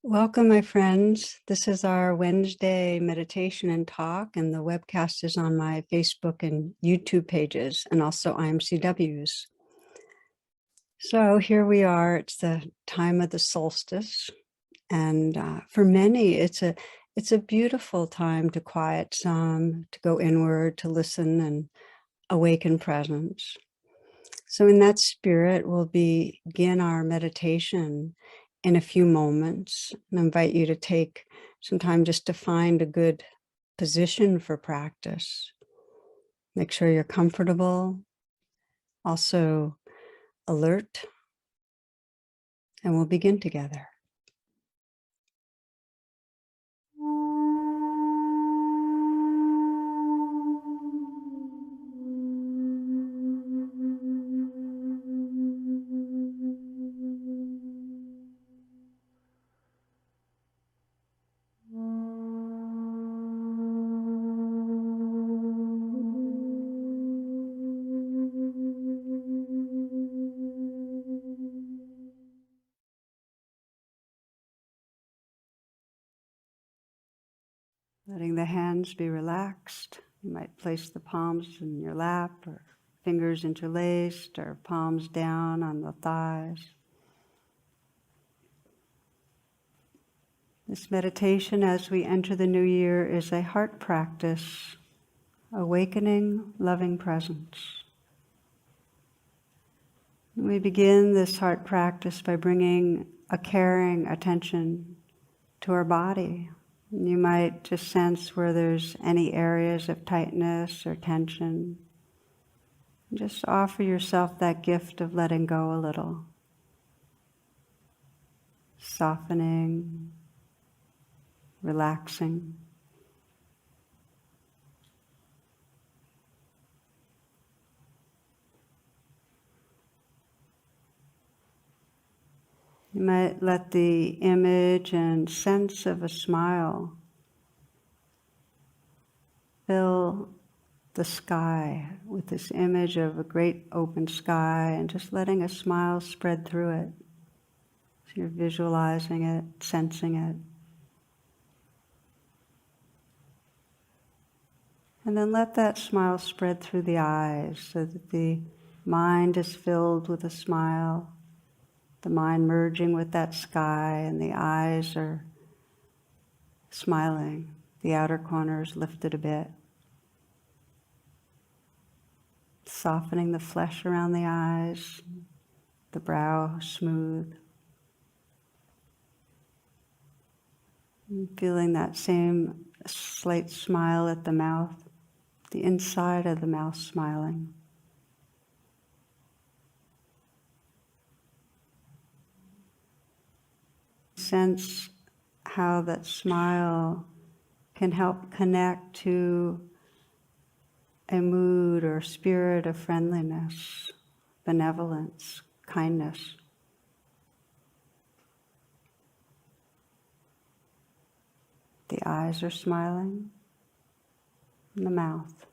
Welcome, my friends. This is our Wednesday meditation and talk, and the webcast is on my Facebook and YouTube pages, and also IMCW's. So here we are. It's the time of the solstice, and for many, it's a beautiful time to quiet some, to go inward, to listen, and awaken presence. So in that spirit, we'll begin our meditation in a few moments, and invite you to take some time just to find a good position for practice. Make sure you're comfortable, also alert, and we'll begin together. Letting the hands be relaxed. You might place the palms in your lap, or fingers interlaced, or palms down on the thighs. This meditation as we enter the new year is a heart practice, awakening loving presence. We begin this heart practice by bringing a caring attention to our body. You might just sense where there's any areas of tightness or tension. Just offer yourself that gift of letting go a little, softening, relaxing. You might let the image and sense of a smile fill the sky with this image of a great open sky, and just letting a smile spread through it. So you're visualizing it, sensing it. And then let that smile spread through the eyes so that the mind is filled with a smile, the mind merging with that sky, and the eyes are smiling. The outer corners lifted a bit. Softening the flesh around the eyes, the brow smooth. And feeling that same slight smile at the mouth, the inside of the mouth smiling. Sense how that smile can help connect to a mood or spirit of friendliness, benevolence, kindness. The eyes are smiling, and the mouth.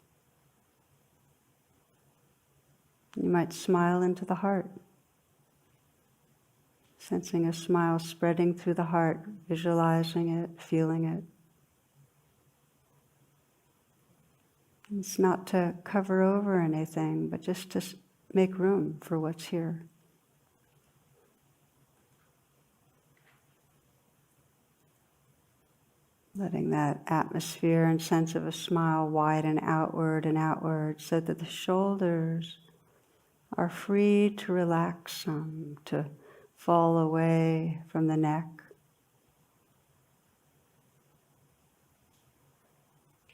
You might smile into the heart, sensing a smile spreading through the heart, visualizing it, feeling it. It's not to cover over anything, but just to make room for what's here. Letting that atmosphere and sense of a smile widen outward and outward so that the shoulders are free to relax some, to fall away from the neck.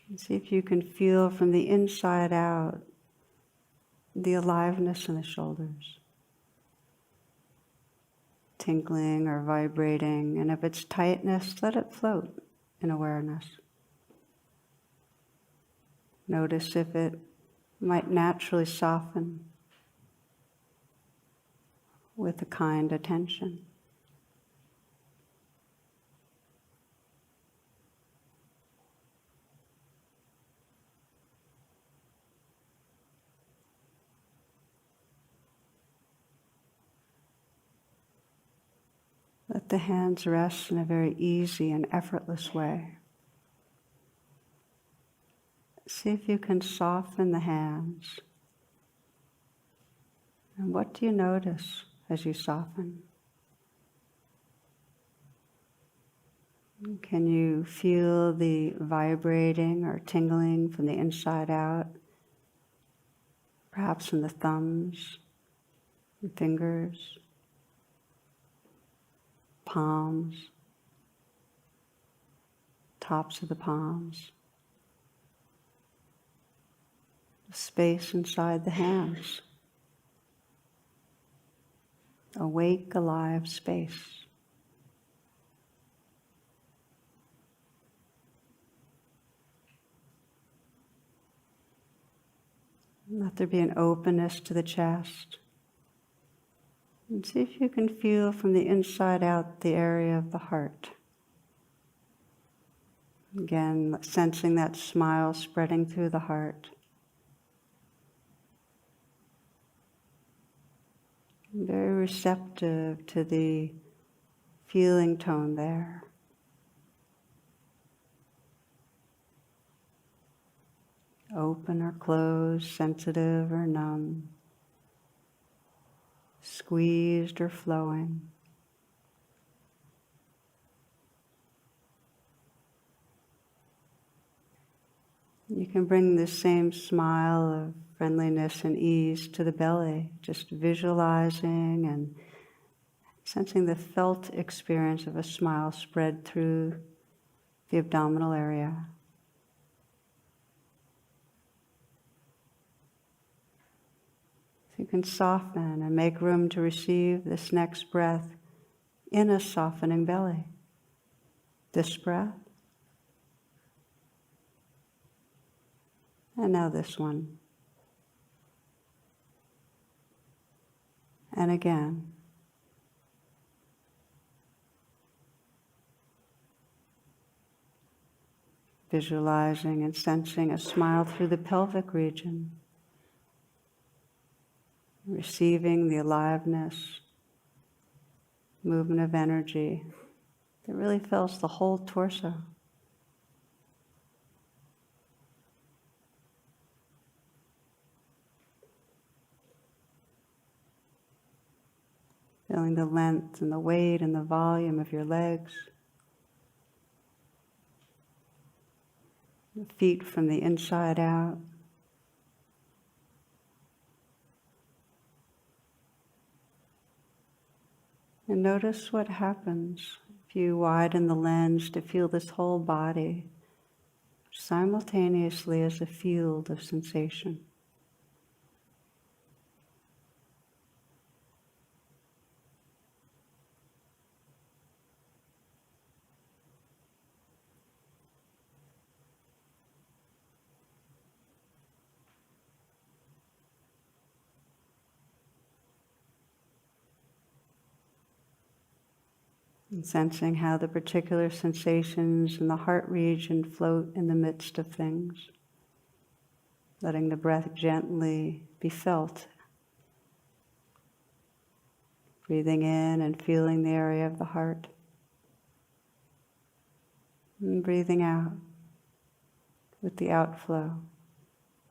And see if you can feel from the inside out the aliveness in the shoulders, tingling or vibrating, and if it's tightness, let it float in awareness. Notice if it might naturally soften with a kind attention. Let the hands rest in a very easy and effortless way. See if you can soften the hands. And what do you notice as you soften? Can you feel the vibrating or tingling from the inside out? Perhaps from the thumbs and fingers, palms, tops of the palms, the space inside the hands, awake, alive space. Let there be an openness to the chest. And see if you can feel from the inside out the area of the heart. Again, sensing that smile spreading through the heart. Very receptive to the feeling tone there. Open or closed, sensitive or numb, squeezed or flowing. You can bring this same smile of friendliness and ease to the belly, just visualizing and sensing the felt experience of a smile spread through the abdominal area. So you can soften and make room to receive this next breath in a softening belly. This breath. And now this one. And again. Visualizing and sensing a smile through the pelvic region. Receiving the aliveness, movement of energy that really fills the whole torso. Feeling the length and the weight and the volume of your legs. The feet from the inside out. And notice what happens if you widen the lens to feel this whole body simultaneously as a field of sensation. And sensing how the particular sensations in the heart region float in the midst of things. Letting the breath gently be felt. Breathing in and feeling the area of the heart. And breathing out with the outflow,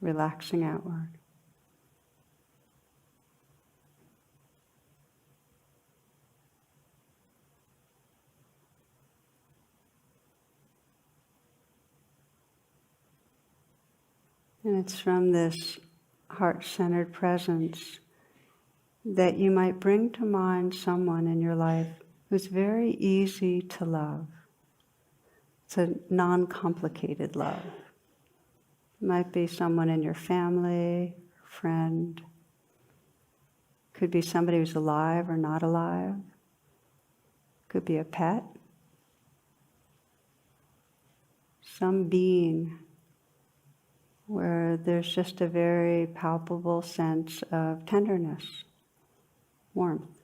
relaxing outward. And it's from this heart-centered presence that you might bring to mind someone in your life who's very easy to love. It's a non-complicated love. It might be someone in your family, friend. Could be somebody who's alive or not alive. Could be a pet. Some being where there's just a very palpable sense of tenderness, warmth.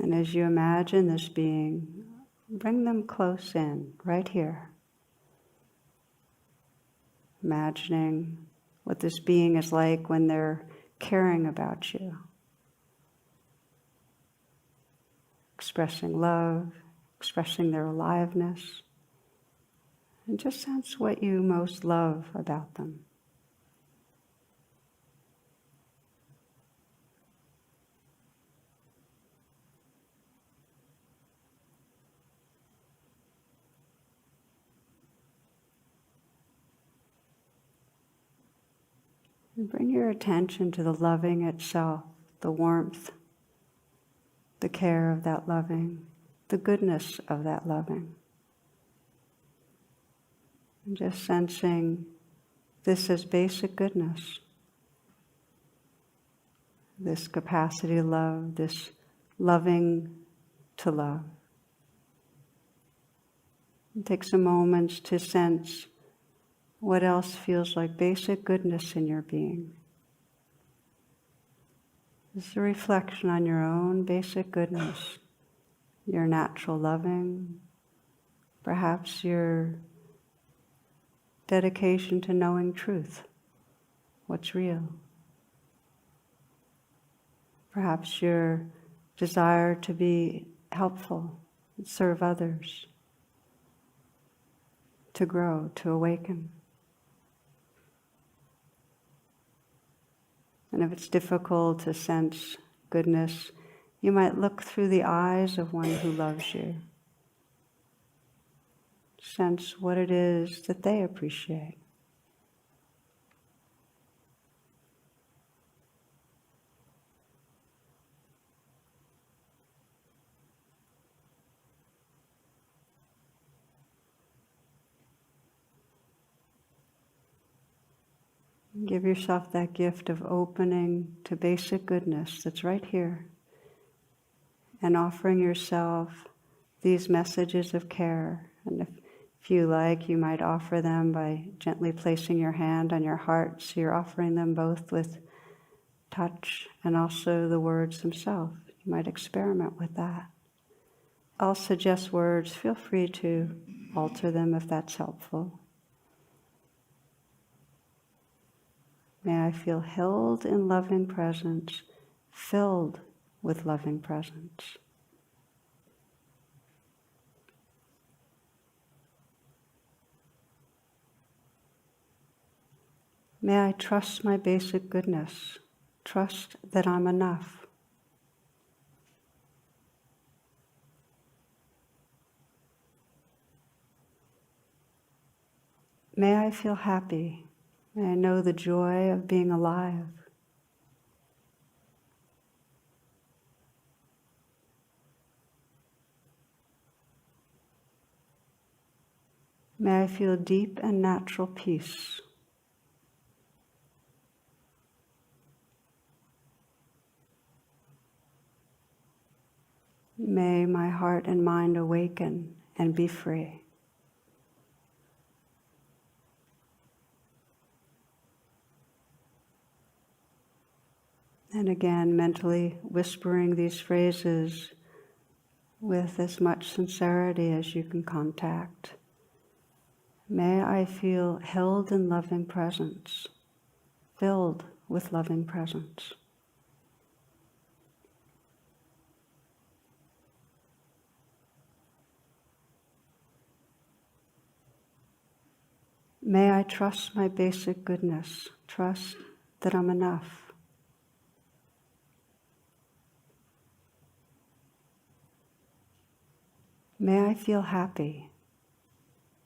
And as you imagine this being, bring them close in, right here. imagining what this being is like when they're caring about you, expressing love, expressing their aliveness, and just sense what you most love about them. And bring your attention to the loving itself, the warmth, the care of that loving, the goodness of that loving. And just sensing this as basic goodness, this capacity to love, this loving to love. And take some moments to sense what else feels like basic goodness in your being. This is a reflection on your own basic goodness, your natural loving, perhaps your dedication to knowing truth, what's real. Perhaps your desire to be helpful, serve others, to grow, to awaken. And if it's difficult to sense goodness, you might look through the eyes of one who loves you. Sense what it is that they appreciate. Give yourself that gift of opening to basic goodness that's right here, and offering yourself these messages of care. And if you like, you might offer them by gently placing your hand on your heart, so you're offering them both with touch and also the words themselves. You might experiment with that. I'll suggest words. Feel free to alter them if that's helpful. May I feel held in loving presence, filled with loving presence. May I trust my basic goodness, trust that I'm enough. May I feel happy. May I know the joy of being alive. May I feel deep and natural peace. May my heart and mind awaken and be free. And again, mentally whispering these phrases with as much sincerity as you can contact. May I feel held in loving presence, filled with loving presence. May I trust my basic goodness, trust that I'm enough. May I feel happy.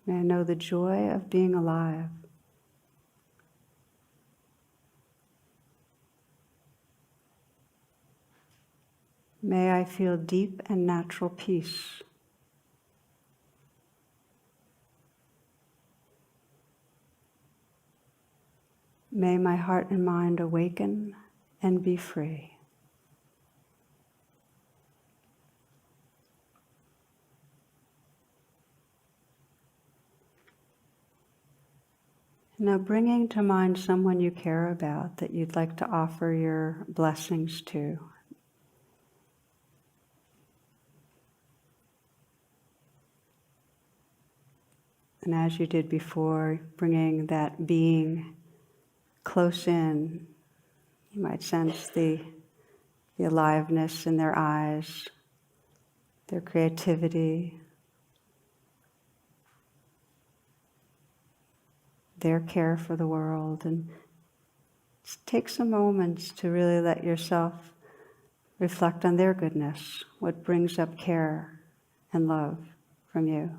May I know the joy of being alive. May I feel deep and natural peace. May my heart and mind awaken and be free. Now bringing to mind someone you care about that you'd like to offer your blessings to. And as you did before, bringing that being close in, you might sense the aliveness in their eyes, their creativity, their care for the world. And just take some moments to really let yourself reflect on their goodness, what brings up care and love from you.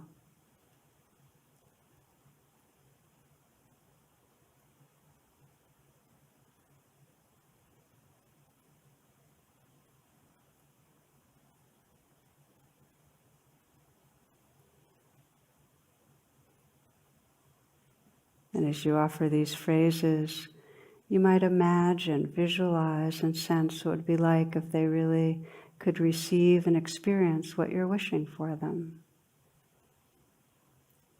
And as you offer these phrases, you might imagine, visualize, and sense what it would be like if they really could receive and experience what you're wishing for them.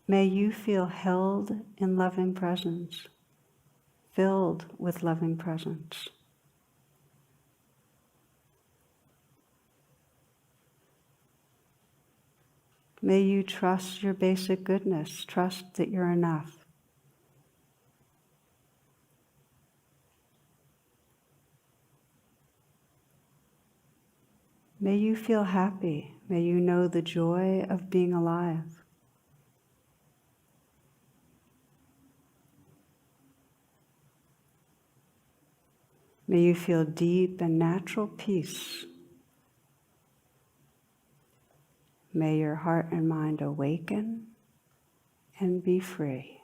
May you feel held in loving presence, filled with loving presence. May you trust your basic goodness, trust that you're enough. May you feel happy. May you know the joy of being alive. May you feel deep and natural peace. May your heart and mind awaken and be free.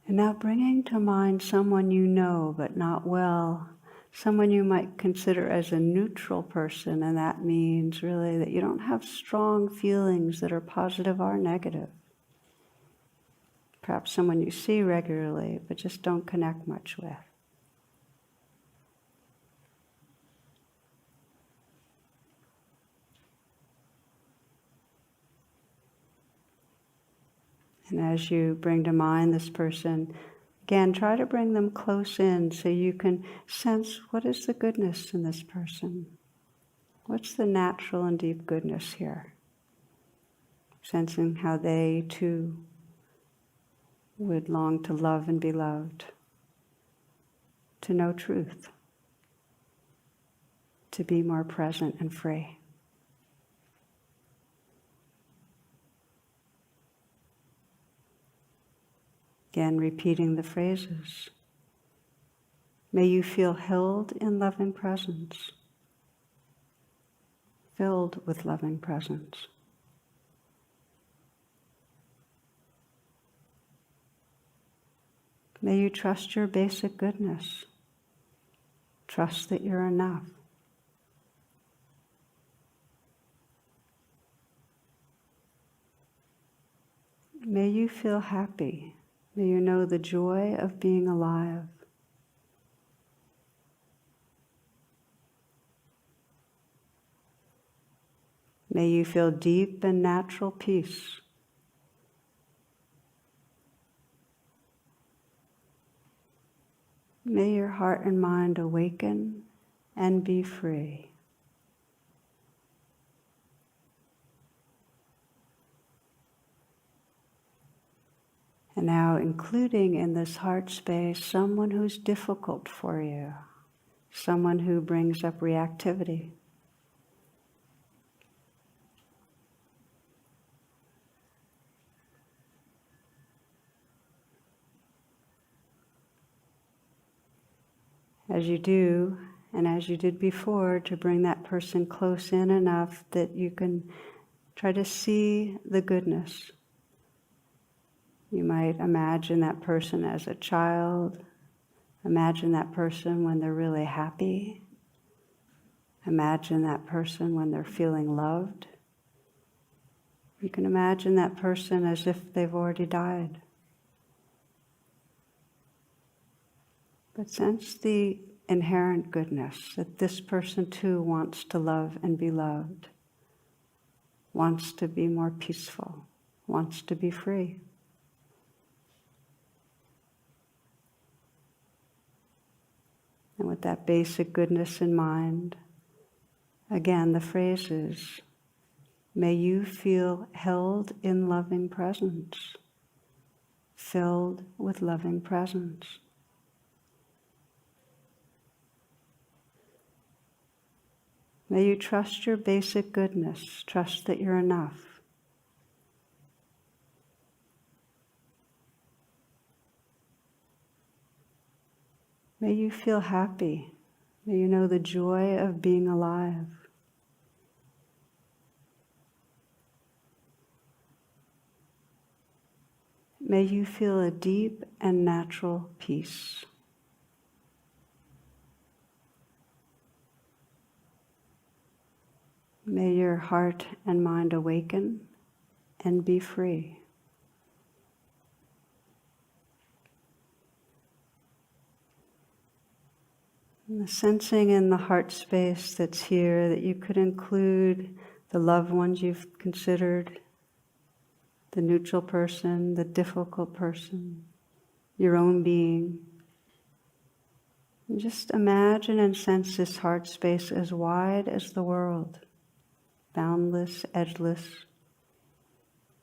And now bringing to mind someone you know but not well, someone you might consider as a neutral person, and that means really that you don't have strong feelings that are positive or negative. Perhaps someone you see regularly but just don't connect much with. And as you bring to mind this person, again, try to bring them close in so you can sense what is the goodness in this person. What's the natural and deep goodness here? Sensing how they too would long to love and be loved, to know truth, to be more present and free. Again, repeating the phrases. May you feel held in loving presence, filled with loving presence. May you trust your basic goodness. Trust that you're enough. May you feel happy. May you know the joy of being alive. May you feel deep and natural peace. May your heart and mind awaken and be free. And now including in this heart space someone who's difficult for you, someone who brings up reactivity. As you do, and as you did before, to bring that person close in enough that you can try to see the goodness. You might imagine that person as a child. Imagine that person when they're really happy. Imagine that person when they're feeling loved. You can imagine that person as if they've already died. But sense the inherent goodness that this person too wants to love and be loved, wants to be more peaceful, wants to be free. And with that basic goodness in mind. Again, the phrase is, may you feel held in loving presence, filled with loving presence. May you trust your basic goodness, trust that you're enough. May you feel happy. May you know the joy of being alive. May you feel a deep and natural peace. May your heart and mind awaken and be free. And the sensing in the heart space that's here that you could include the loved ones you've considered, the neutral person, the difficult person, your own being. And just imagine and sense this heart space as wide as the world, boundless, edgeless,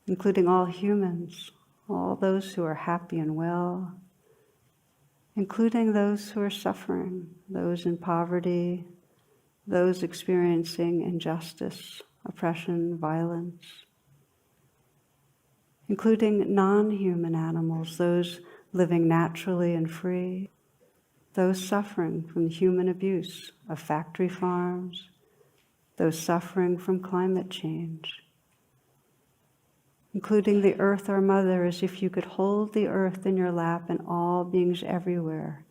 including all humans, all those who are happy and well, including those who are suffering, those in poverty, those experiencing injustice, oppression, violence, including non-human animals, those living naturally and free, those suffering from human abuse of factory farms, those suffering from climate change, including the earth, our mother, as if you could hold the earth in your lap and all beings everywhere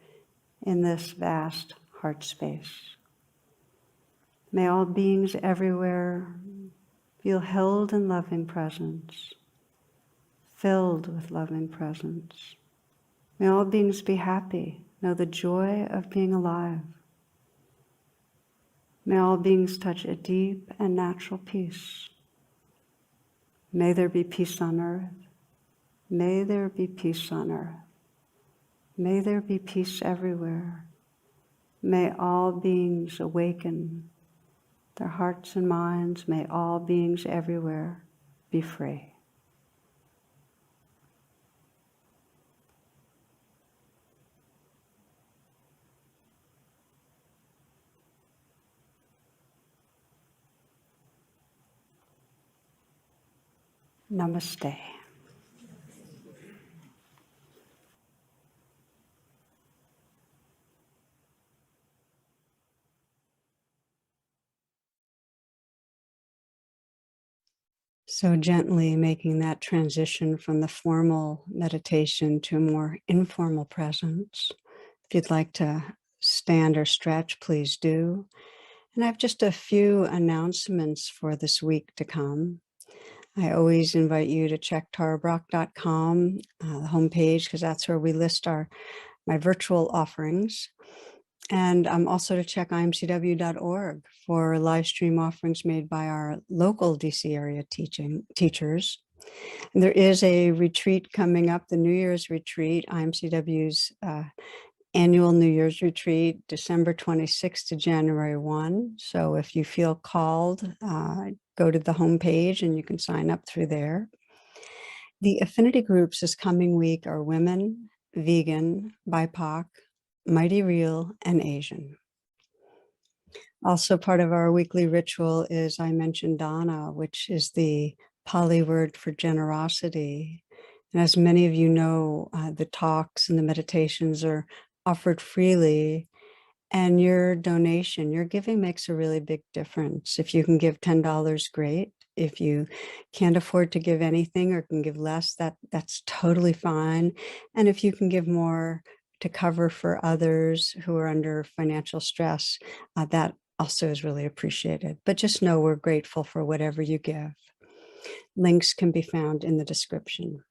in this vast heart space. May all beings everywhere feel held in loving presence, filled with loving presence. May all beings be happy, know the joy of being alive. May all beings touch a deep and natural peace. May there be peace on earth. May there be peace on earth. May there be peace everywhere. May all beings awaken their hearts and minds. May all beings everywhere be free. Namaste. So gently making that transition from the formal meditation to a more informal presence. If you'd like to stand or stretch, please do. And I have just a few announcements for this week to come. I always invite you to check tarabrach.com, the homepage, because that's where we list my virtual offerings. And also to check imcw.org for live stream offerings made by our local DC area teachers. And there is a retreat coming up, the New Year's retreat, IMCW's annual New Year's retreat, December 26th to January 1. So if you feel called, go to the homepage and you can sign up through there. The affinity groups this coming week are women, vegan, BIPOC, mighty real, and Asian. Also part of our weekly ritual is, I mentioned Dana, which is the Pali word for generosity. And as many of you know, the talks and the meditations are offered freely, and your donation, your giving makes a really big difference. If you can give $10, great. If you can't afford to give anything or can give less, that's totally fine. And if you can give more to cover for others who are under financial stress, that also is really appreciated. But just know we're grateful for whatever you give. Links can be found in the description.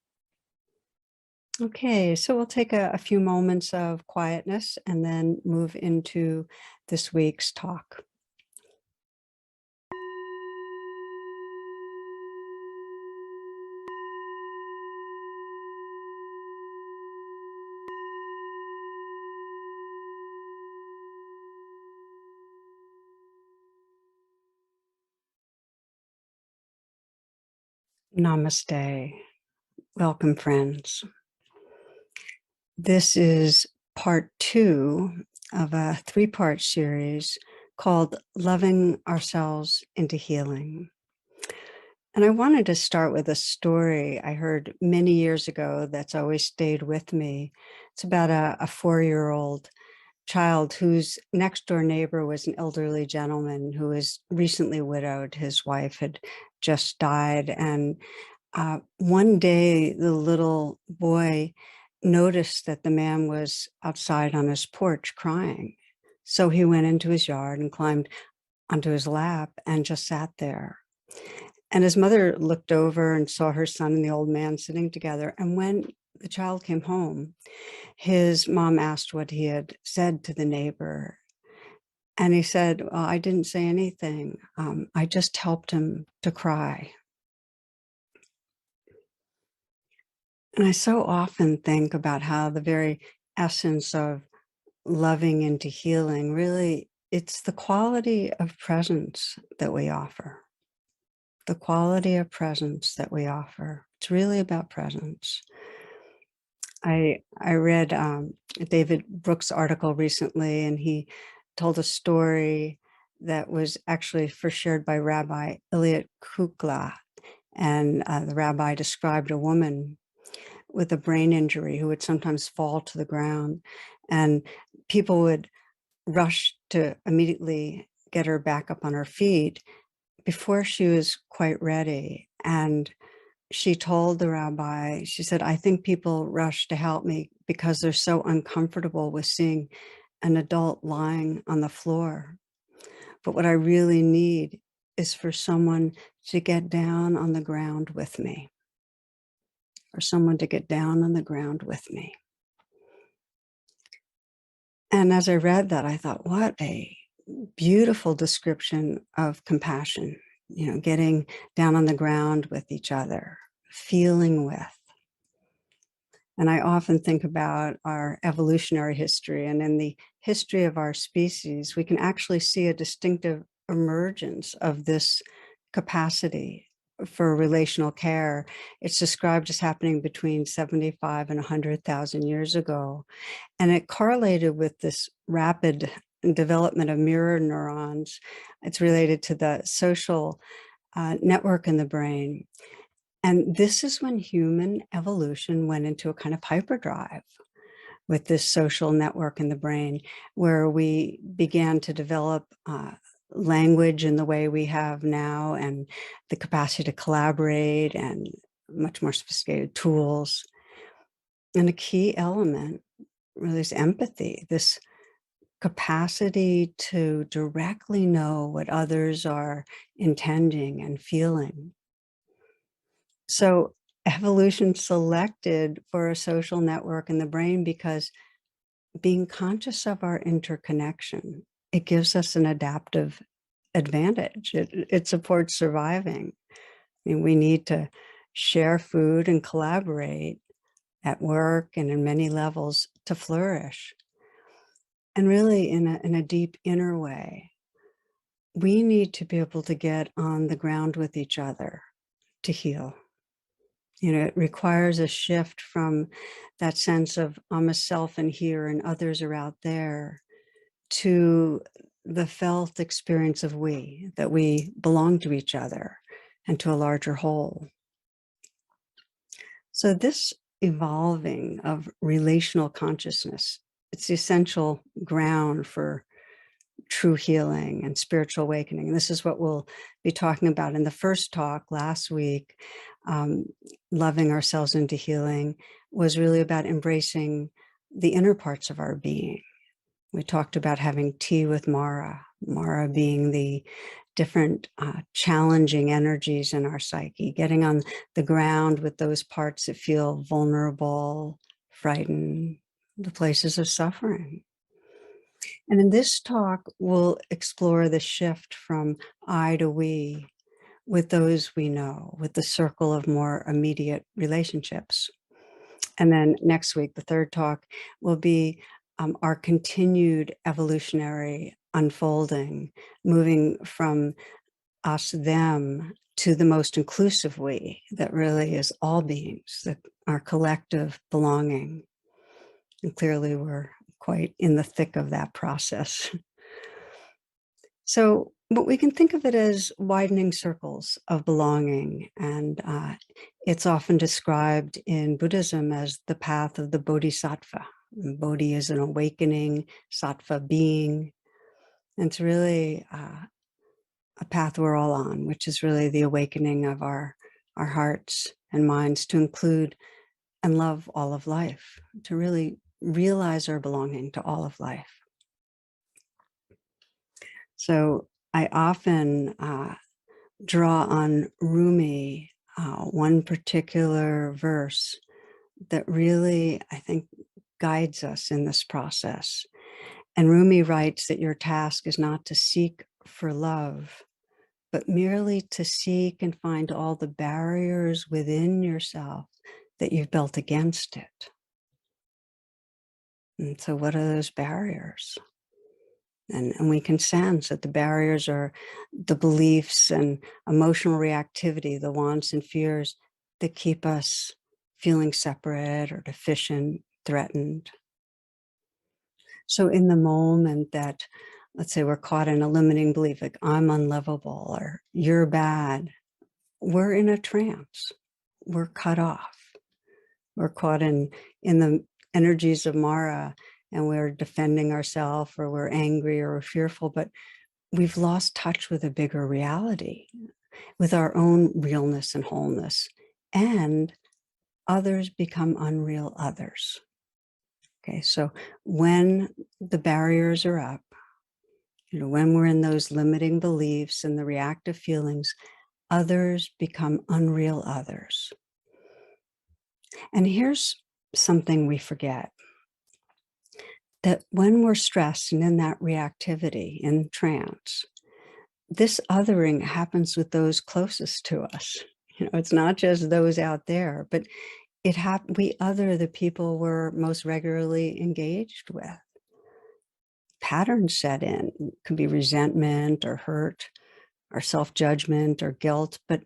Okay, so we'll take a few moments of quietness and then move into this week's talk. Namaste. Welcome, friends. This is part 2 of a 3-part series called Loving Ourselves into Healing. And I wanted to start with a story I heard many years ago that's always stayed with me. It's about a 4-year-old child whose next door neighbor was an elderly gentleman who was recently widowed. His wife had just died, and one day, the little boy noticed that the man was outside on his porch crying. So he went into his yard and climbed onto his lap and just sat there. And his mother looked over and saw her son and the old man sitting together. And when the child came home, his mom asked what he had said to the neighbor. And he said, "Well, I didn't say anything. I just helped him to cry." And I so often think about how the very essence of loving into healing, really, it's the quality of presence that we offer. The quality of presence that we offer. It's really about presence. I read David Brooks' article recently, and he told a story that was actually first shared by Rabbi Elliot Kukla. And the rabbi described a woman with a brain injury who would sometimes fall to the ground, and people would rush to immediately get her back up on her feet before she was quite ready. And she told the rabbi, she said, "I think people rush to help me because they're so uncomfortable with seeing an adult lying on the floor. But what I really need is for someone to get down on the ground with me, or someone to get down on the ground with me." And as I read that, I thought, what a beautiful description of compassion, getting down on the ground with each other, feeling with. And I often think about our evolutionary history, and in the history of our species, we can actually see a distinctive emergence of this capacity for relational care. It's described as happening between 75 and 100,000 years ago. And it correlated with this rapid development of mirror neurons. It's related to the social network in the brain. And this is when human evolution went into a kind of hyperdrive with this social network in the brain, where we began to develop language in the way we have now, and the capacity to collaborate, and much more sophisticated tools. And a key element really is empathy, this capacity to directly know what others are intending and feeling. So evolution selected for a social network in the brain because being conscious of our interconnection, it gives us an adaptive advantage. It supports surviving. I mean, we need to share food and collaborate at work and in many levels to flourish. And really, in a deep inner way, we need to be able to get on the ground with each other to heal. It requires a shift from that sense of I'm a self in here and others are out there, to the felt experience of we, that we belong to each other and to a larger whole. So this evolving of relational consciousness, it's the essential ground for true healing and spiritual awakening. And this is what we'll be talking about in the first talk last week. Loving ourselves into healing was really about embracing the inner parts of our being. We talked about having tea with Mara being the different challenging energies in our psyche, getting on the ground with those parts that feel vulnerable, frightened, the places of suffering. And in this talk, we'll explore the shift from I to we with those we know, with the circle of more immediate relationships. And then next week, the third talk will be our continued evolutionary unfolding, moving from us, them, to the most inclusive we that really is all beings, that our collective belonging. And clearly we're quite in the thick of that process. So, but we can think of it as widening circles of belonging. And it's often described in Buddhism as the path of the bodhisattva. And Bodhi is an awakening, sattva being. And it's really a path we're all on, which is really the awakening of our hearts and minds to include and love all of life, to really realize our belonging to all of life. So I often draw on Rumi, one particular verse that really, I think, guides us in this process. And Rumi writes that your task is not to seek for love, but merely to seek and find all the barriers within yourself that you've built against it. And so what are those barriers? And we can sense that the barriers are the beliefs and emotional reactivity, the wants and fears that keep us feeling separate or deficient, threatened. So in the moment that, let's say we're caught in a limiting belief, like I'm unlovable or you're bad, we're in a trance. We're cut off. We're caught in the energies of Mara, and we're defending ourselves, or we're angry or we're fearful, but we've lost touch with a bigger reality, with our own realness and wholeness, and others become unreal others. Okay, so when the barriers are up, when we're in those limiting beliefs and the reactive feelings, others become unreal others. And here's something we forget, that when we're stressed and in that reactivity, in trance, this othering happens with those closest to us. It's not just those out there, but we other the people we're most regularly engaged with. Patterns set in. It could be resentment or hurt or self-judgment or guilt, but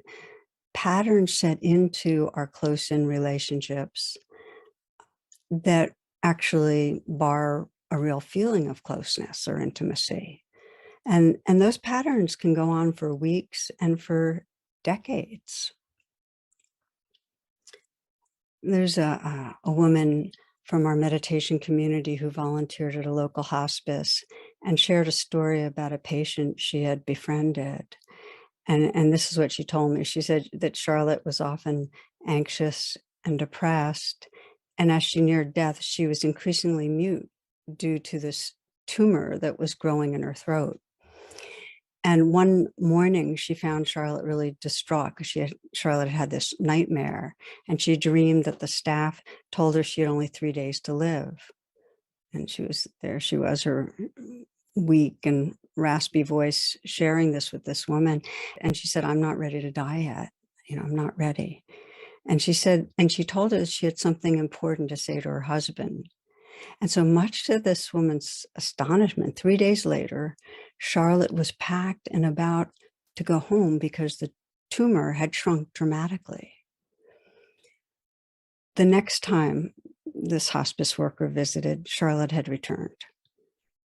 patterns set into our close-in relationships that actually bar a real feeling of closeness or intimacy. And those patterns can go on for weeks and for decades. There's a woman from our meditation community who volunteered at a local hospice and shared a story about a patient she had befriended. And this is what she told me. She said that Charlotte was often anxious and depressed. And as she neared death, she was increasingly mute due to this tumor that was growing in her throat. And one morning she found Charlotte really distraught because Charlotte had this nightmare, and she dreamed that the staff told her she had only 3 days to live. And she was, her weak and raspy voice sharing this with this woman. And she said, I'm not ready to die yet. I'm not ready. And she told us she had something important to say to her husband. And so much to this woman's astonishment, 3 days later, Charlotte was packed and about to go home because the tumor had shrunk dramatically. The next time this hospice worker visited, Charlotte had returned,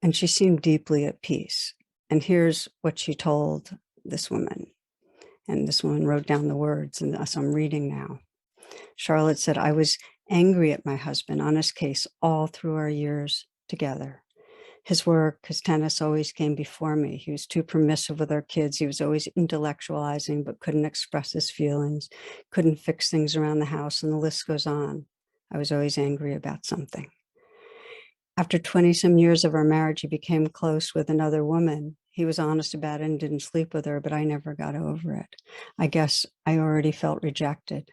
and she seemed deeply at peace. And here's what she told this woman. And this woman wrote down the words, and as I'm reading now. Charlotte said, I was angry at my husband on his case all through our years together. His work, his tennis always came before me. He was too permissive with our kids. He was always intellectualizing, but couldn't express his feelings, couldn't fix things around the house, and the list goes on. I was always angry about something. After 20-some years of our marriage, he became close with another woman. He was honest about it and didn't sleep with her, but I never got over it. I guess I already felt rejected.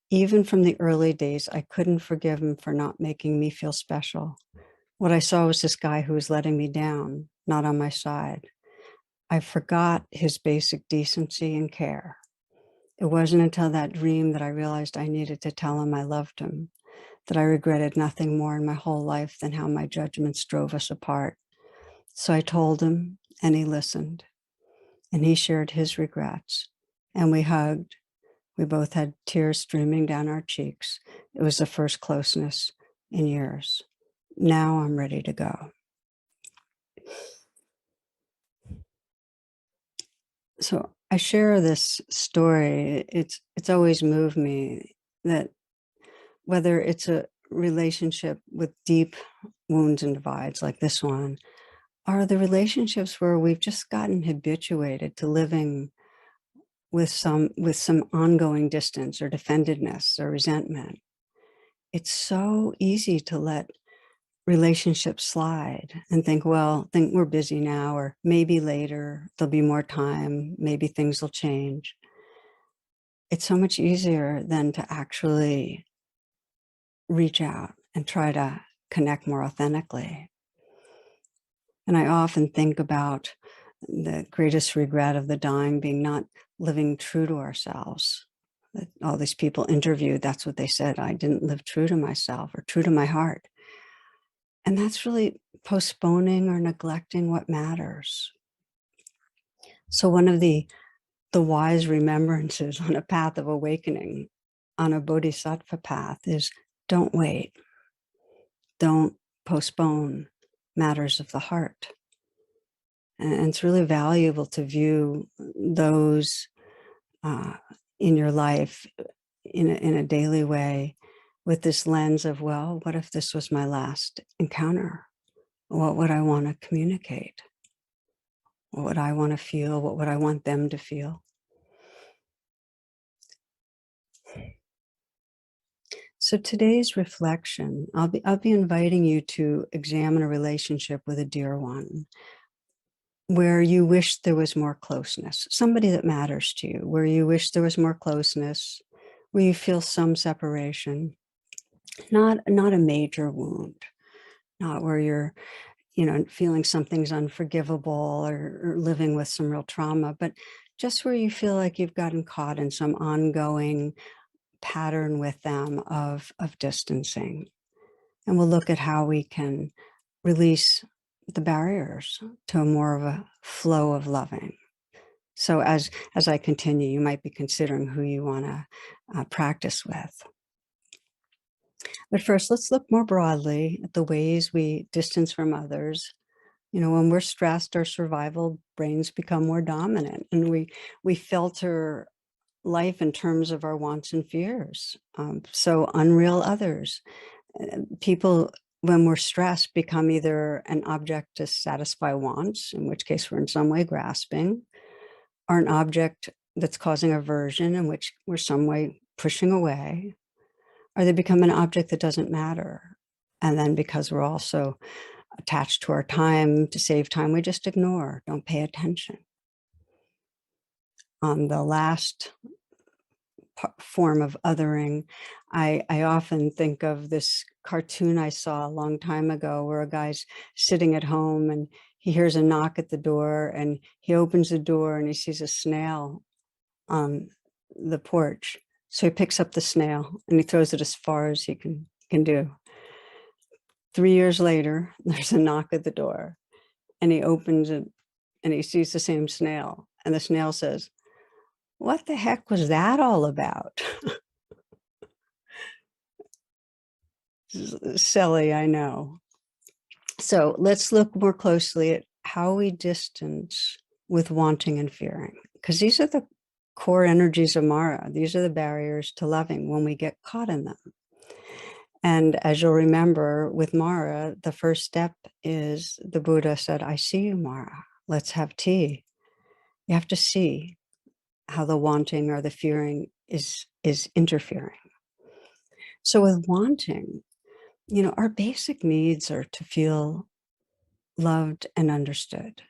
Even from the early days, I couldn't forgive him for not making me feel special. What I saw was this guy who was letting me down, not on my side. I forgot his basic decency and care. It wasn't until that dream that I realized I needed to tell him I loved him, that I regretted nothing more in my whole life than how my judgments drove us apart. So I told him, and he listened, and he shared his regrets. and we hugged. We both had tears streaming down our cheeks. It was the first closeness in years. Now I'm ready to go. So I share this story. It's always moved me that whether it's a relationship with deep wounds and divides like this one, are the relationships where we've just gotten habituated to living with some ongoing distance or defendedness or resentment. It's so easy to let relationships slide and think, well, think we're busy now, or maybe later there'll be more time, maybe things will change. It's so much easier than to actually reach out and try to connect more authentically. And I often think about the greatest regret of the dying being not living true to ourselves. That all these people interviewed, that's what they said. I didn't live true to myself or true to my heart. And that's really postponing or neglecting what matters. So one of the wise remembrances on a path of awakening, on a bodhisattva path, is don't wait. Don't postpone matters of the heart. And it's really valuable to view those in your life in a daily way with this lens of, well, what if this was my last encounter? What would I want to communicate? What would I want to feel? What would I want them to feel? So today's reflection, I'll be inviting you to examine a relationship with a dear one where you wish there was more closeness, somebody that matters to you, where you wish there was more closeness, where you feel some separation, not a major wound, not where you're, feeling something's unforgivable or living with some real trauma, but just where you feel like you've gotten caught in some ongoing pattern with them of distancing. And we'll look at how we can release the barriers to a more of a flow of loving. So as I continue, you might be considering who you want to practice with. But first, let's look more broadly at the ways we distance from others. When we're stressed, our survival brains become more dominant, and we filter life in terms of our wants and fears. So unreal others, people, when we're stressed, become either an object to satisfy wants, in which case we're in some way grasping, or an object that's causing aversion, in which we're some way pushing away, or they become an object that doesn't matter. And then because we're also attached to our time, to save time, we just ignore, don't pay attention. On the last form of othering, I often think of this cartoon I saw a long time ago where a guy's sitting at home and he hears a knock at the door and he opens the door and he sees a snail on the porch. So he picks up the snail and he throws it as far as he can do. 3 years later, there's a knock at the door and he opens it and he sees the same snail. And the snail says, "What the heck was that all about?" Silly, I know. So let's look more closely at how we distance with wanting and fearing, because these are the core energies of Mara. These are the barriers to loving when we get caught in them. And as you'll remember with Mara, the first step is the Buddha said, "I see you, Mara. Let's have tea." You have to see how the wanting or the fearing is interfering. So with wanting, our basic needs are to feel loved and understood.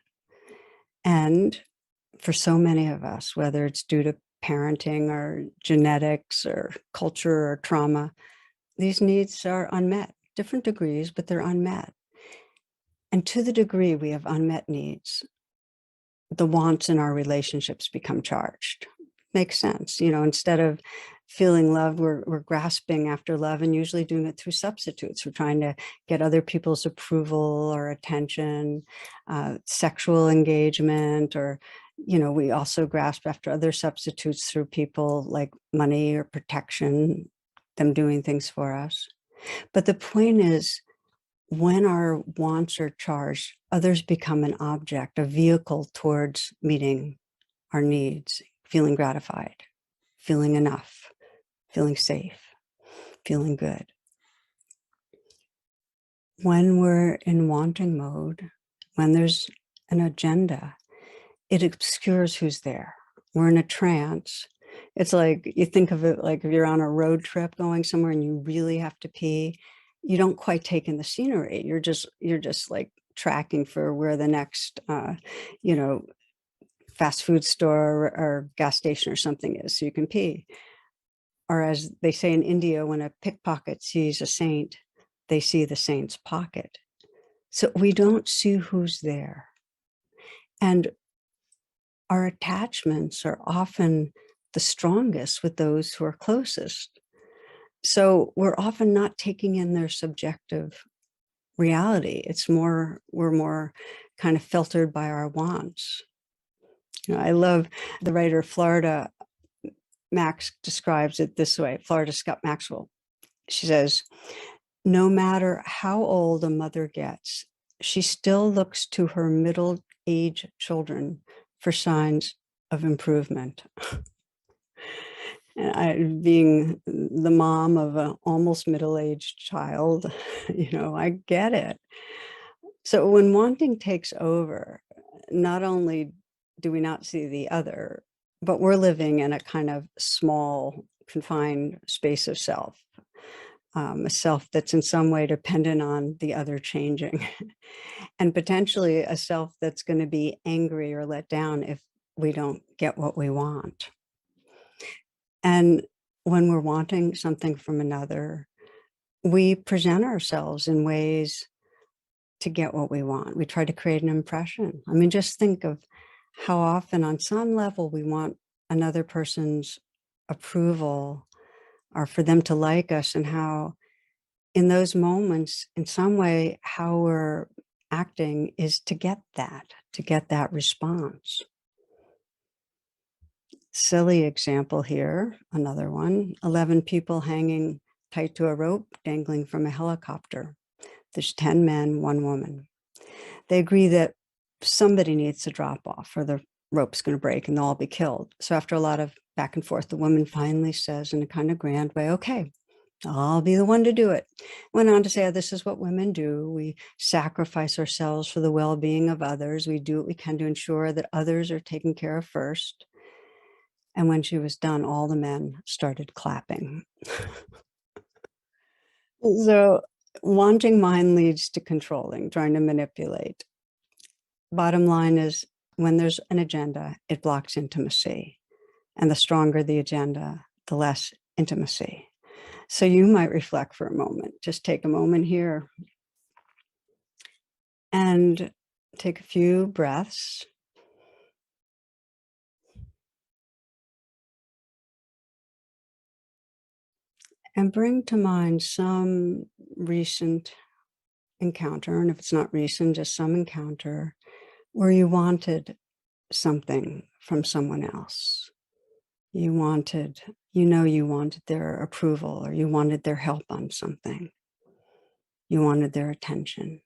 And for so many of us, whether it's due to parenting or genetics or culture or trauma, these needs are unmet, different degrees, but they're unmet. And to the degree we have unmet needs, the wants in our relationships become charged. Makes sense. Instead of feeling loved, we're grasping after love and usually doing it through substitutes. We're trying to get other people's approval or attention, sexual engagement, or We also grasp after other substitutes through people like money or protection, them doing things for us. But the point is, when our wants are charged, others become an object, a vehicle towards meeting our needs, feeling gratified, feeling enough, feeling safe, feeling good. When we're in wanting mode, when there's an agenda, it obscures who's there. We're in a trance. It's like, you think of it like if you're on a road trip going somewhere and you really have to pee, you don't quite take in the scenery. You're just like tracking for where the next, fast food store or gas station or something is so you can pee. Or as they say in India, when a pickpocket sees a saint, they see the saint's pocket. So we don't see who's there. And our attachments are often the strongest with those who are closest. So we're often not taking in their subjective reality. We're more kind of filtered by our wants. I love the writer Florida Max describes it this way, Florida Scott Maxwell. She says, no matter how old a mother gets, she still looks to her middle-aged children for signs of improvement. And being the mom of an almost middle-aged child, I get it. So when wanting takes over, not only do we not see the other, but we're living in a kind of small, confined space of self, a self that's in some way dependent on the other changing, and potentially a self that's going to be angry or let down if we don't get what we want. And when we're wanting something from another, we present ourselves in ways to get what we want. We try to create an impression. I mean, just think of how often on some level we want another person's approval or for them to like us, and how in those moments, in some way, how we're acting is to get that response. Silly example here, another one, 11 people hanging tight to a rope dangling from a helicopter. There's 10 men, 1 woman. They agree that somebody needs to drop off or the rope's going to break and they'll all be killed. So after a lot of back and forth, the woman finally says in a kind of grand way, okay, I'll be the one to do it. Went on to say, oh, this is what women do. We sacrifice ourselves for the well-being of others. We do what we can to ensure that others are taken care of first. And when she was done, all the men started clapping. So wanting mind leads to controlling, trying to manipulate. Bottom line is, when there's an agenda, it blocks intimacy. And the stronger the agenda, the less intimacy. So you might reflect for a moment. Just take a moment here and take a few breaths. And bring to mind some recent encounter, and if it's not recent, just some encounter where you wanted something from someone else. You wanted their approval, or you wanted their help on something. You wanted their attention.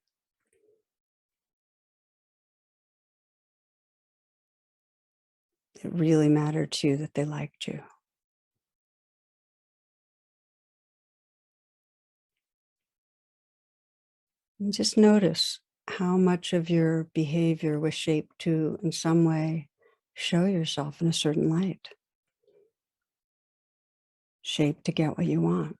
It really mattered to you that they liked you. And just notice how much of your behavior was shaped to, in some way, show yourself in a certain light. Shaped to get what you want.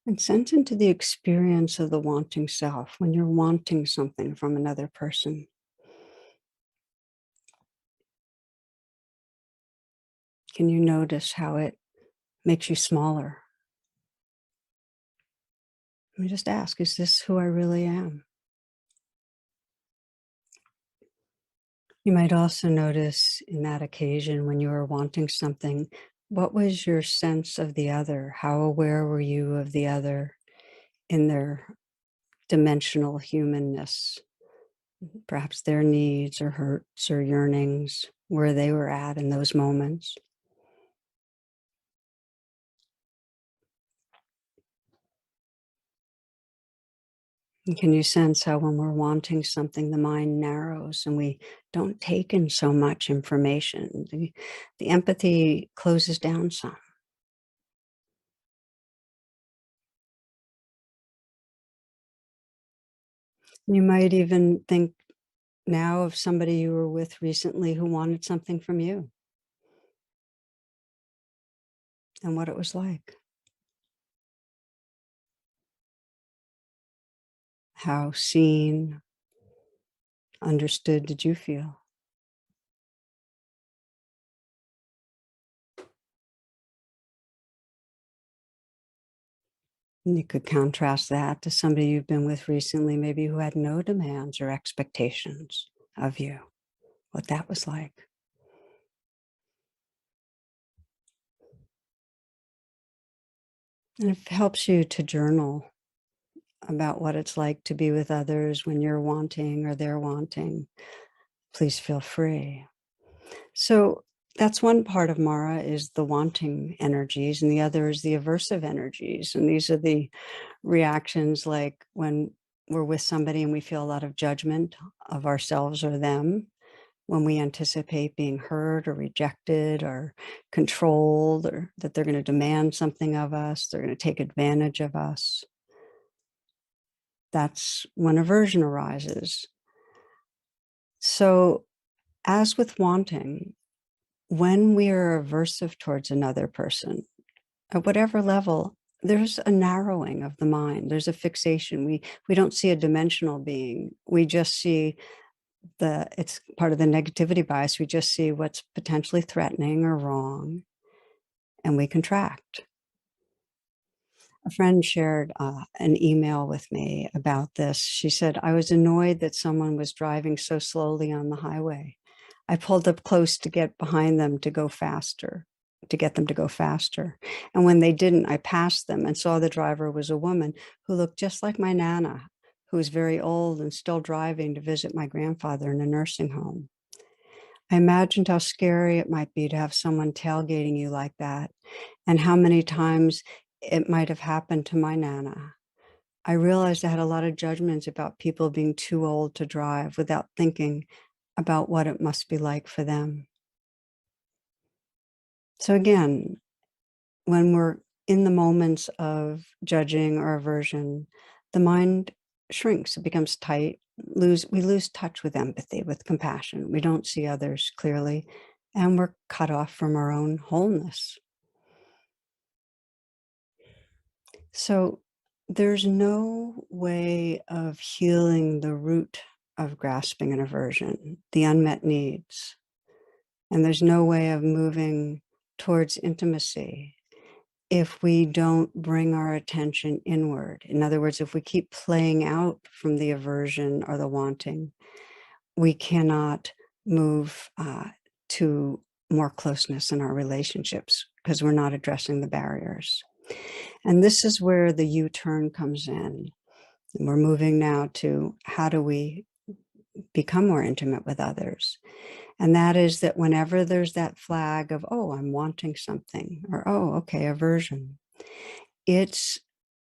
And sense into the experience of the wanting self when you're wanting something from another person. Can you notice how it makes you smaller? Let me just ask, is this who I really am? You might also notice in that occasion when you are wanting something, What was your sense of the other? How aware were you of the other in their dimensional humanness? Perhaps their needs or hurts or yearnings, where they were at in those moments. And can you sense how when we're wanting something, the mind narrows and we don't take in so much information? The empathy closes down some. You might even think now of somebody you were with recently who wanted something from you and what it was like. How seen, understood did you feel? And you could contrast that to somebody you've been with recently, maybe who had no demands or expectations of you, what that was like. And if it helps you to journal about what it's like to be with others when you're wanting or they're wanting, please feel free. So that's one part of Mara is the wanting energies, and the other is the aversive energies. And these are the reactions like when we're with somebody and we feel a lot of judgment of ourselves or them, when we anticipate being hurt or rejected or controlled, or that they're going to demand something of us, they're going to take advantage of us. That's when aversion arises. So, as with wanting, when we are aversive towards another person, at whatever level, there's a narrowing of the mind. There's a fixation. We don't see a dimensional being. We just see it's part of the negativity bias. We just see what's potentially threatening or wrong, and we contract. A friend shared an email with me about this. She said, I was annoyed that someone was driving so slowly on the highway. I pulled up close to get behind them to go faster, to get them to go faster. And when they didn't, I passed them and saw the driver was a woman who looked just like my Nana, who was very old and still driving to visit my grandfather in a nursing home. I imagined how scary it might be to have someone tailgating you like that, and how many times it might have happened to my Nana. I realized I had a lot of judgments about people being too old to drive without thinking about what it must be like for them. So again, when we're in the moments of judging or aversion, the mind shrinks, it becomes tight, we lose touch with empathy, with compassion. We don't see others clearly, and we're cut off from our own wholeness. So there's no way of healing the root of grasping and aversion, the unmet needs. And there's no way of moving towards intimacy if we don't bring our attention inward. In other words, if we keep playing out from the aversion or the wanting, we cannot move to more closeness in our relationships because we're not addressing the barriers. And this is where the U-turn comes in. And we're moving now to how do we become more intimate with others? And that is that whenever there's that flag of, oh, I'm wanting something, or, oh, okay, aversion, it's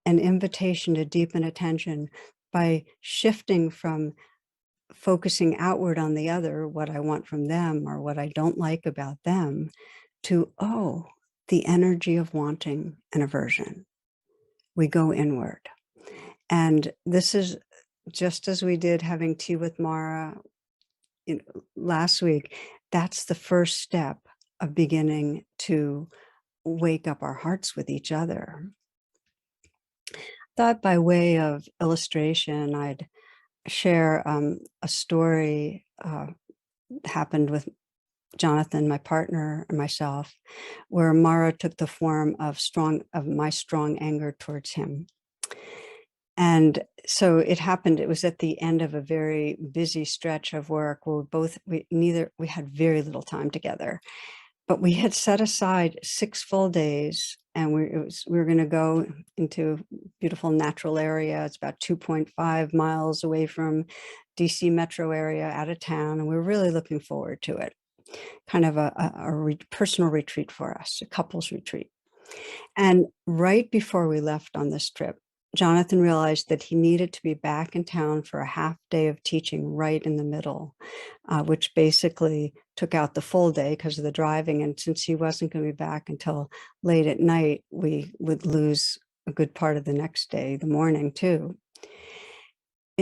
an invitation to deepen attention by shifting from focusing outward on the other, what I want from them or what I don't like about them, to, oh, the energy of wanting and aversion. We go inward. And this is just as we did having tea with Mara last week. That's the first step of beginning to wake up our hearts with each other. Thought by way of illustration, I'd share a story happened with Jonathan, my partner, and myself, where Mara took the form of my strong anger towards him. And so it happened, it was at the end of a very busy stretch of work where we had very little time together. But we had set aside 6 full days, and we were gonna go into a beautiful natural area. It's about 2.5 miles away from DC metro area, out of town, and we were really looking forward to it. Kind of a personal retreat for us, a couples retreat. And right before we left on this trip, Jonathan realized that he needed to be back in town for a half day of teaching right in the middle, which basically took out the full day because of the driving. And since he wasn't going to be back until late at night, we would lose a good part of the next day, the morning too.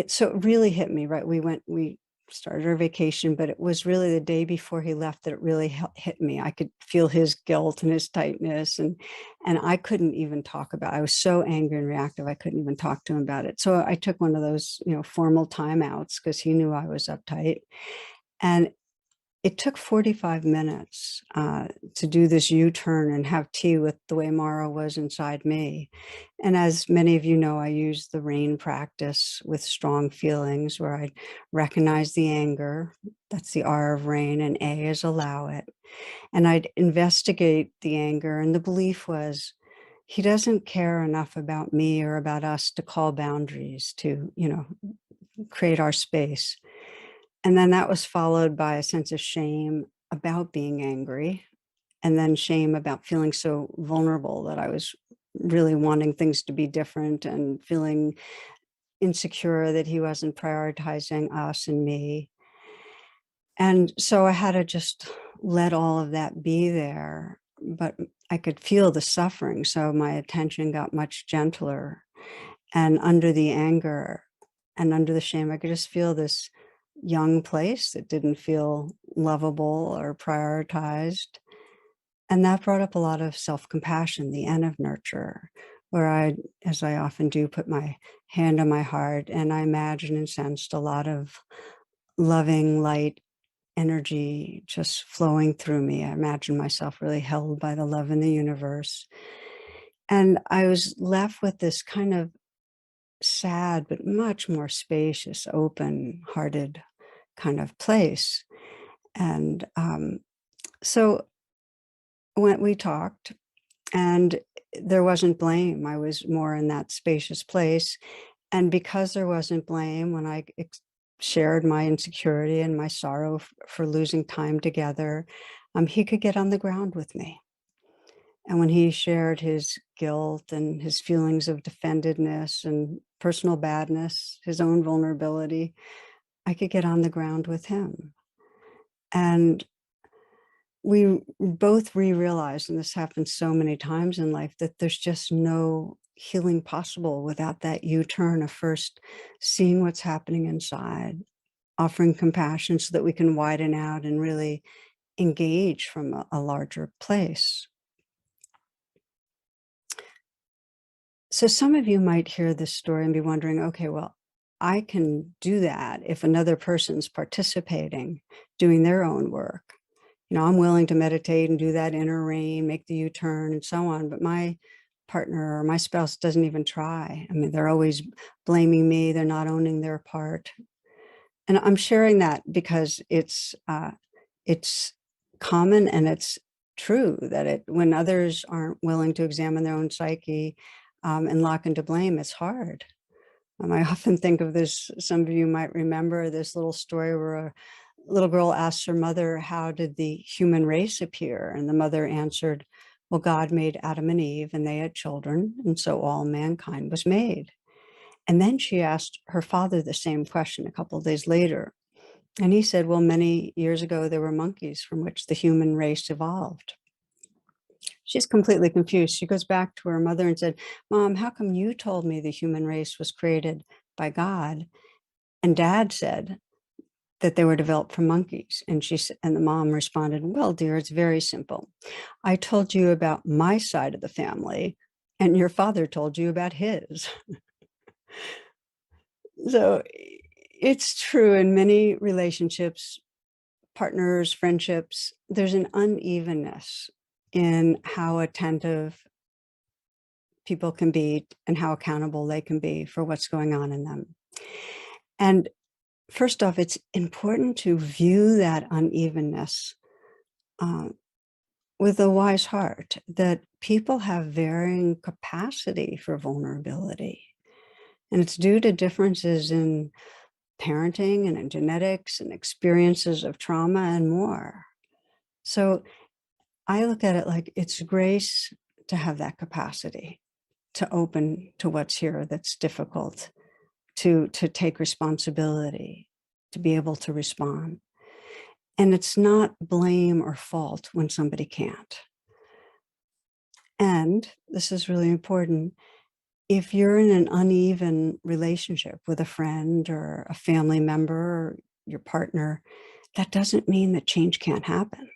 So it really hit me, right? We started our vacation, but it was really the day before he left that it really hit me. I could feel his guilt and his tightness, and I couldn't even talk about it. I was so angry and reactive, I couldn't even talk to him about it. So I took one of those, formal timeouts because he knew I was uptight. And it took 45 minutes to do this U-turn and have tea with the way Mara was inside me. And as many of you know, I use the RAIN practice with strong feelings, where I recognize the anger. That's the R of RAIN, and A is allow it. And I'd investigate the anger. And the belief was, he doesn't care enough about me or about us to call boundaries, to, create our space. And then that was followed by a sense of shame about being angry, and then shame about feeling so vulnerable that I was really wanting things to be different and feeling insecure that he wasn't prioritizing us and me. And so I had to just let all of that be there, but I could feel the suffering. So my attention got much gentler. And under the anger and under the shame, I could just feel this young place that didn't feel lovable or prioritized. And that brought up a lot of self-compassion, the N of nurture, where I, as I often do, put my hand on my heart and I imagined and sensed a lot of loving light energy just flowing through me. I imagined myself really held by the love in the universe. And I was left with this kind of sad, but much more spacious, open-hearted kind of place. And so when we talked, and there wasn't blame, I was more in that spacious place. And because there wasn't blame, when I shared my insecurity and my sorrow for losing time together, he could get on the ground with me. And when he shared his guilt and his feelings of defendedness and personal badness, his own vulnerability, I could get on the ground with him. And we both realized, and this happens so many times in life, that there's just no healing possible without that U-turn of first seeing what's happening inside, offering compassion so that we can widen out and really engage from a larger place. So some of you might hear this story and be wondering, okay, well, I can do that if another person's participating, doing their own work. I'm willing to meditate and do that inner rain, make the U-turn and so on, but my partner or my spouse doesn't even try. I mean, they're always blaming me. They're not owning their part. And I'm sharing that because it's common and it's true that when others aren't willing to examine their own psyche and lock into blame, it's hard. I often think of this, some of you might remember this little story where a little girl asks her mother, how did the human race appear? And the mother answered, well, God made Adam and Eve and they had children, and so all mankind was made. And then she asked her father the same question a couple of days later. And he said, well, many years ago, there were monkeys from which the human race evolved. She's completely confused. She goes back to her mother and said, Mom, how come you told me the human race was created by God? And Dad said that they were developed from monkeys. And the mom responded, well, dear, it's very simple. I told you about my side of the family, and your father told you about his. So it's true in many relationships, partners, friendships, there's an unevenness in how attentive people can be and how accountable they can be for what's going on in them. And first off, it's important to view that unevenness with a wise heart that people have varying capacity for vulnerability. And it's due to differences in parenting and in genetics and experiences of trauma and more. So I look at it like it's grace to have that capacity to open to what's here that's difficult, to take responsibility, to be able to respond. And it's not blame or fault when somebody can't. And this is really important. If you're in an uneven relationship with a friend or a family member or your partner, that doesn't mean that change can't happen.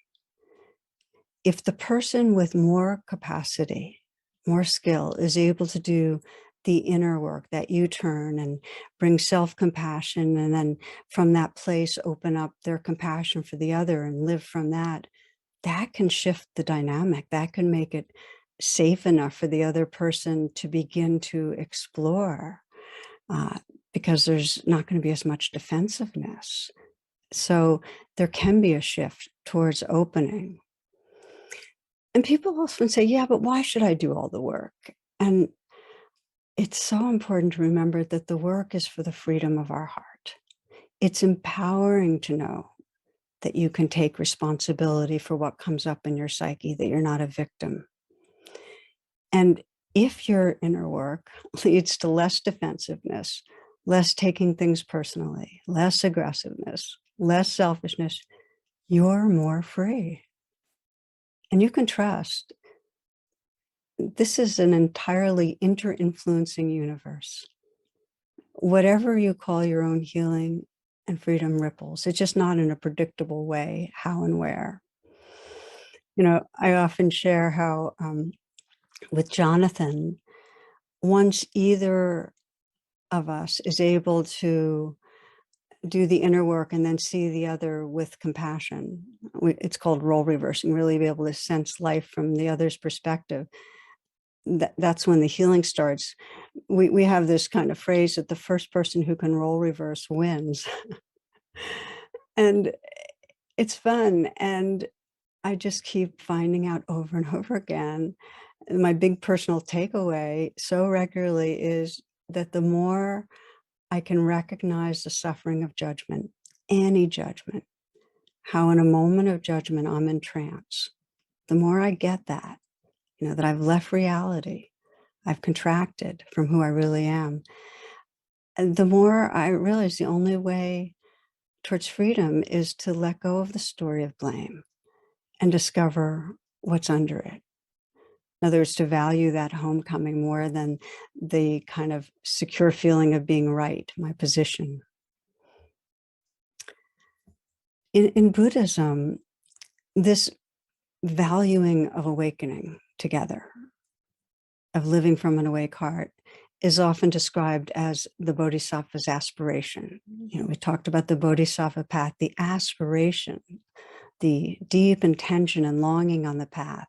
If the person with more capacity, more skill is able to do the inner work, that U-turn and bring self-compassion, and then from that place, open up their compassion for the other and live from that, that can shift the dynamic. That can make it safe enough for the other person to begin to explore, uh, because there's not going to be as much defensiveness. So there can be a shift towards opening. And people often say, yeah, but why should I do all the work? And it's so important to remember that the work is for the freedom of our heart. It's empowering to know that you can take responsibility for what comes up in your psyche, that you're not a victim. And if your inner work leads to less defensiveness, less taking things personally, less aggressiveness, less selfishness, you're more free. And you can trust this is an entirely inter-influencing universe. Whatever you call your own healing and freedom ripples, it's just not in a predictable way, how and where. You know, I often share how with Jonathan, once either of us is able to do the inner work and then see the other with compassion, it's called role reversing, really be able to sense life from the other's perspective. That's when the healing starts. We have this kind of phrase that the first person who can role reverse wins. And it's fun. And I just keep finding out over and over again. My big personal takeaway so regularly is that the more I can recognize the suffering of judgment, any judgment, how in a moment of judgment I'm in trance, the more I get that, that I've left reality, I've contracted from who I really am. And the more I realize the only way towards freedom is to let go of the story of blame and discover what's under it. In other words, to value that homecoming more than the kind of secure feeling of being right, my position. In Buddhism, this valuing of awakening together, of living from an awake heart, is often described as the bodhisattva's aspiration. We talked about the bodhisattva path, the aspiration, the deep intention and longing on the path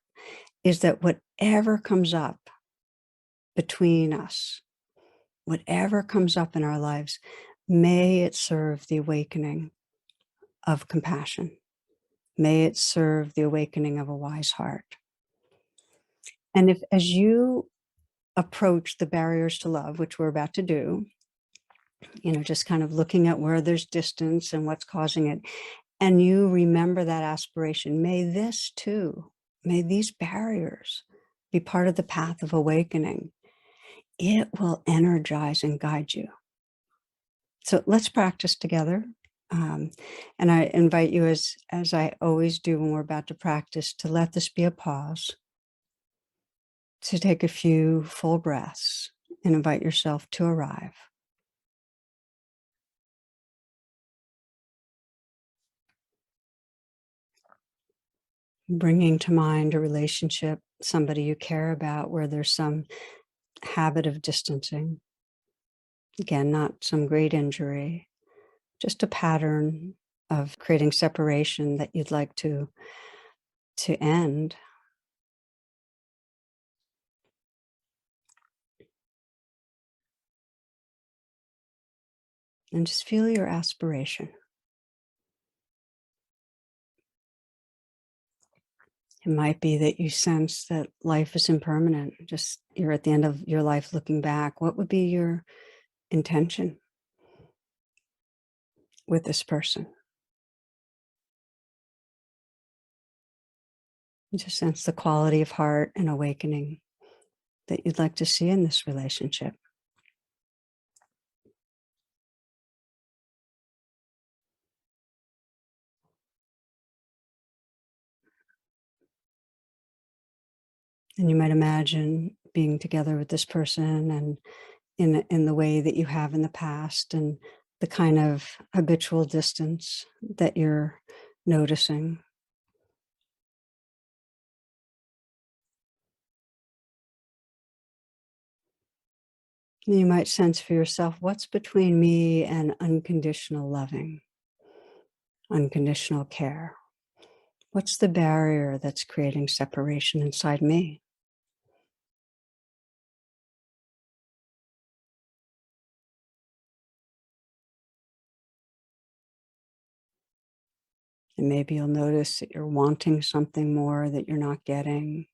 is that whatever comes up between us, whatever comes up in our lives, may it serve the awakening of compassion. May it serve the awakening of a wise heart. And if, as you approach the barriers to love, which we're about to do, just kind of looking at where there's distance and what's causing it, and you remember that aspiration, may this too, may these barriers be part of the path of awakening. It will energize and guide you. So let's practice together. And I invite you, as I always do when we're about to practice, to let this be a pause, to take a few full breaths and invite yourself to arrive. Bringing to mind a relationship, somebody you care about, where there's some habit of distancing. Again, not some great injury, just a pattern of creating separation that you'd like to end. And just feel your aspiration. It might be that you sense that life is impermanent. Just you're at the end of your life looking back. What would be your intention with this person? You just sense the quality of heart and awakening that you'd like to see in this relationship. And you might imagine being together with this person and in the way that you have in the past, and the kind of habitual distance that you're noticing. And you might sense for yourself, what's between me and unconditional loving, unconditional care? What's the barrier that's creating separation inside me? And maybe you'll notice that you're wanting something more that you're not getting.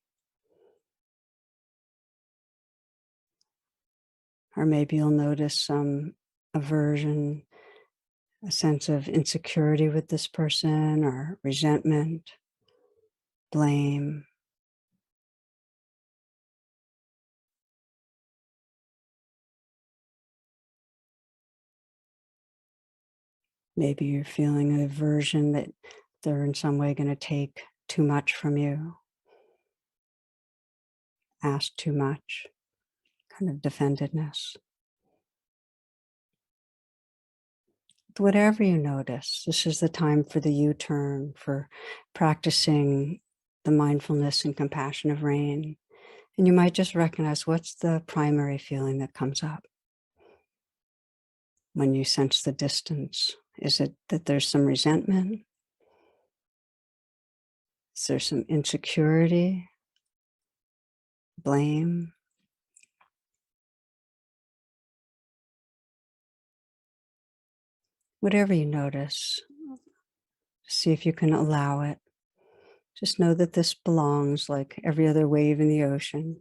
Or maybe you'll notice some aversion, a sense of insecurity with this person, or resentment, blame. Maybe you're feeling an aversion that they're in some way going to take too much from you, ask too much, kind of defendedness. Whatever you notice, this is the time for the U-turn, for practicing the mindfulness and compassion of rain. And you might just recognize, what's the primary feeling that comes up when you sense the distance? Is it that there's some resentment? Is there some insecurity, blame? Whatever you notice, see if you can allow it. Just know that this belongs, like every other wave in the ocean.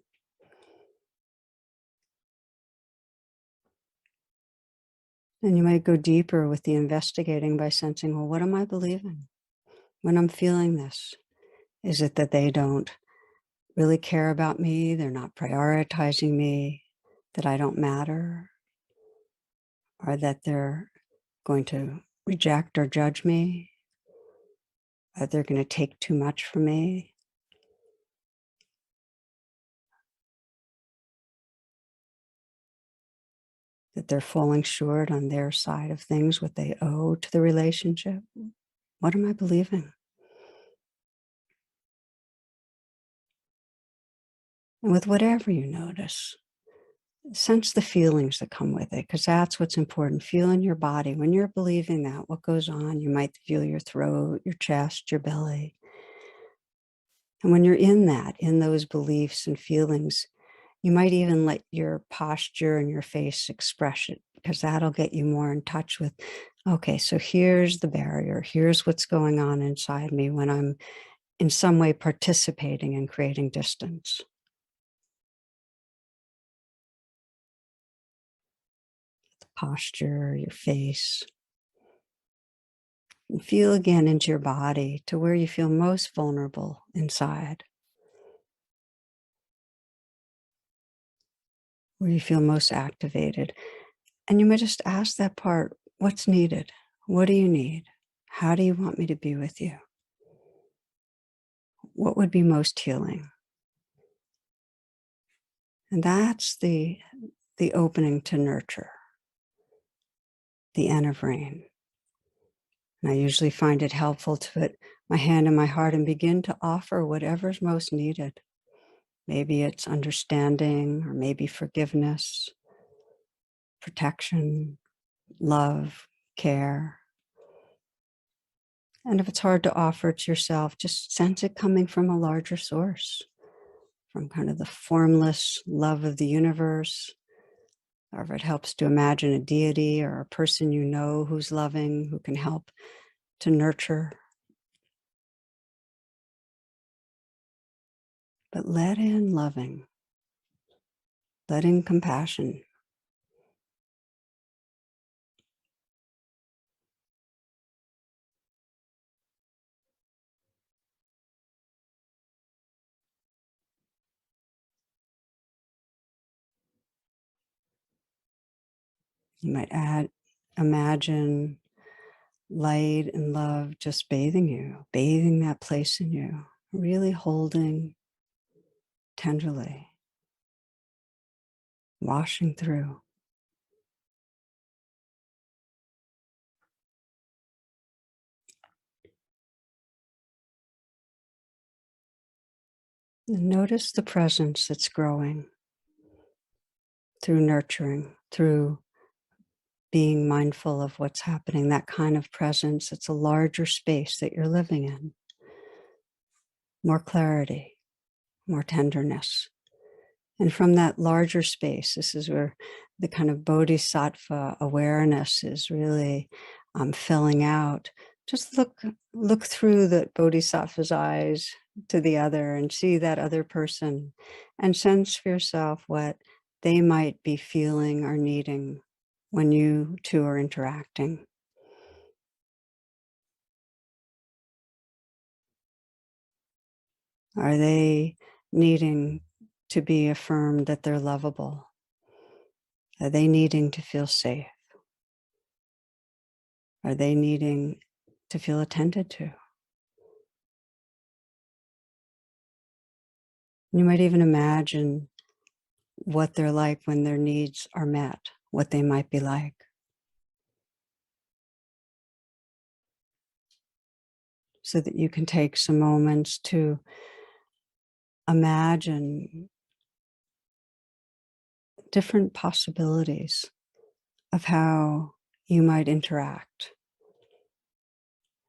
And you might go deeper with the investigating by sensing, well, what am I believing when I'm feeling this? Is it that they don't really care about me? They're not prioritizing me, that I don't matter, or that they're going to reject or judge me, that they're going to take too much from me? That they're falling short on their side of things, what they owe to the relationship? What am I believing? And with whatever you notice, sense the feelings that come with it, because that's what's important. Feel in your body. When you're believing that, what goes on? You might feel your throat, your chest, your belly. And when you're in that, in those beliefs and feelings, you might even let your posture and your face express it, because that'll get you more in touch with, okay, so here's the barrier. Here's what's going on inside me when I'm in some way participating in creating distance. The posture, your face. And feel again into your body to where you feel most vulnerable inside, where you feel most activated. And you might just ask that part, what's needed? What do you need? How do you want me to be with you? What would be most healing? And that's the opening to nurture, the N of rain. And I usually find it helpful to put my hand in my heart and begin to offer whatever's most needed. Maybe it's understanding, or maybe forgiveness, protection, love, care. And if it's hard to offer it to yourself, just sense it coming from a larger source, from kind of the formless love of the universe. Or if it helps to imagine a deity or a person you know who's loving, who can help to nurture. but let in loving, let in compassion. You might imagine light and love just bathing you, bathing that place in you, really holding tenderly, washing through. And notice the presence that's growing through nurturing, through being mindful of what's happening, that kind of presence. It's a larger space that you're living in, more clarity, more tenderness. And from that larger space, this is where the kind of bodhisattva awareness is really filling out. Just look through the bodhisattva's eyes to the other and see that other person and sense for yourself what they might be feeling or needing when you two are interacting. Are they needing to be affirmed that they're lovable? Are they needing to feel safe? Are they needing to feel attended to? You might even imagine what they're like when their needs are met, what they might be like. So that you can take some moments to imagine different possibilities of how you might interact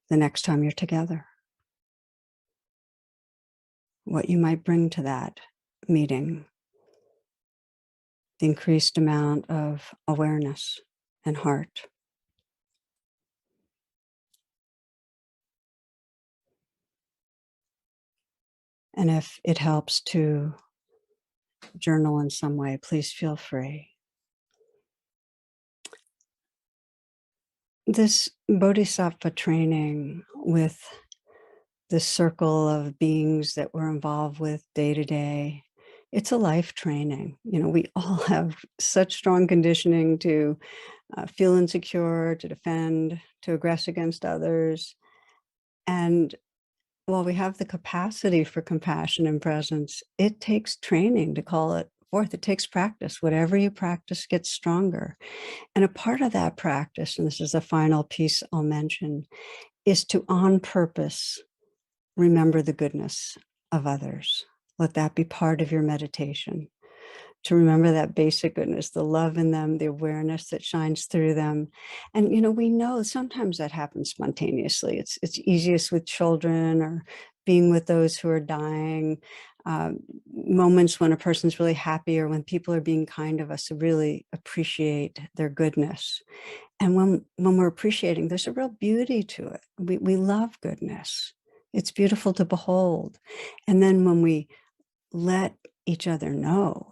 the next time you're together, what you might bring to that meeting, the increased amount of awareness and heart. And if it helps to journal in some way, please feel free. This bodhisattva training with the circle of beings that we're involved with day to day, it's a life training. You know, we all have such strong conditioning to feel insecure, to defend, to aggress against others. And while we have the capacity for compassion and presence, it takes training to call it forth. It takes practice. Whatever you practice gets stronger. And a part of that practice, and this is the final piece I'll mention, is to on purpose remember the goodness of others. Let that be part of your meditation. To remember that basic goodness, the love in them, the awareness that shines through them. And, you know, we know sometimes that happens spontaneously. It's easiest with children or being with those who are dying. Moments when a person's really happy or when people are being kind of us, to really appreciate their goodness. And when we're appreciating, there's a real beauty to it. We love goodness. It's beautiful to behold. And then when we let each other know,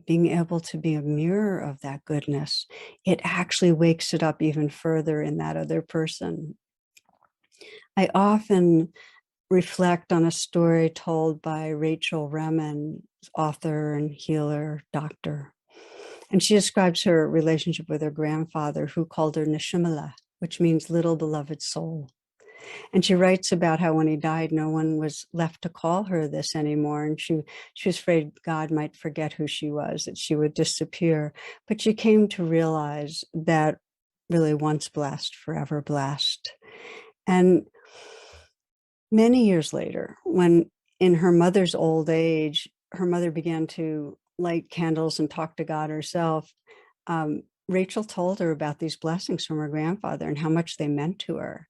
being able to be a mirror of that goodness, it actually wakes it up even further in that other person. I often reflect on a story told by Rachel Remen, author and healer, doctor. And she describes her relationship with her grandfather, who called her Nishimala, which means little beloved soul. And she writes about how when he died, no one was left to call her this anymore. And she was afraid God might forget who she was, that she would disappear. But she came to realize that really once blessed, forever blessed. And many years later, when in her mother's old age, her mother began to light candles and talk to God herself, Rachel told her about these blessings from her grandfather and how much they meant to her.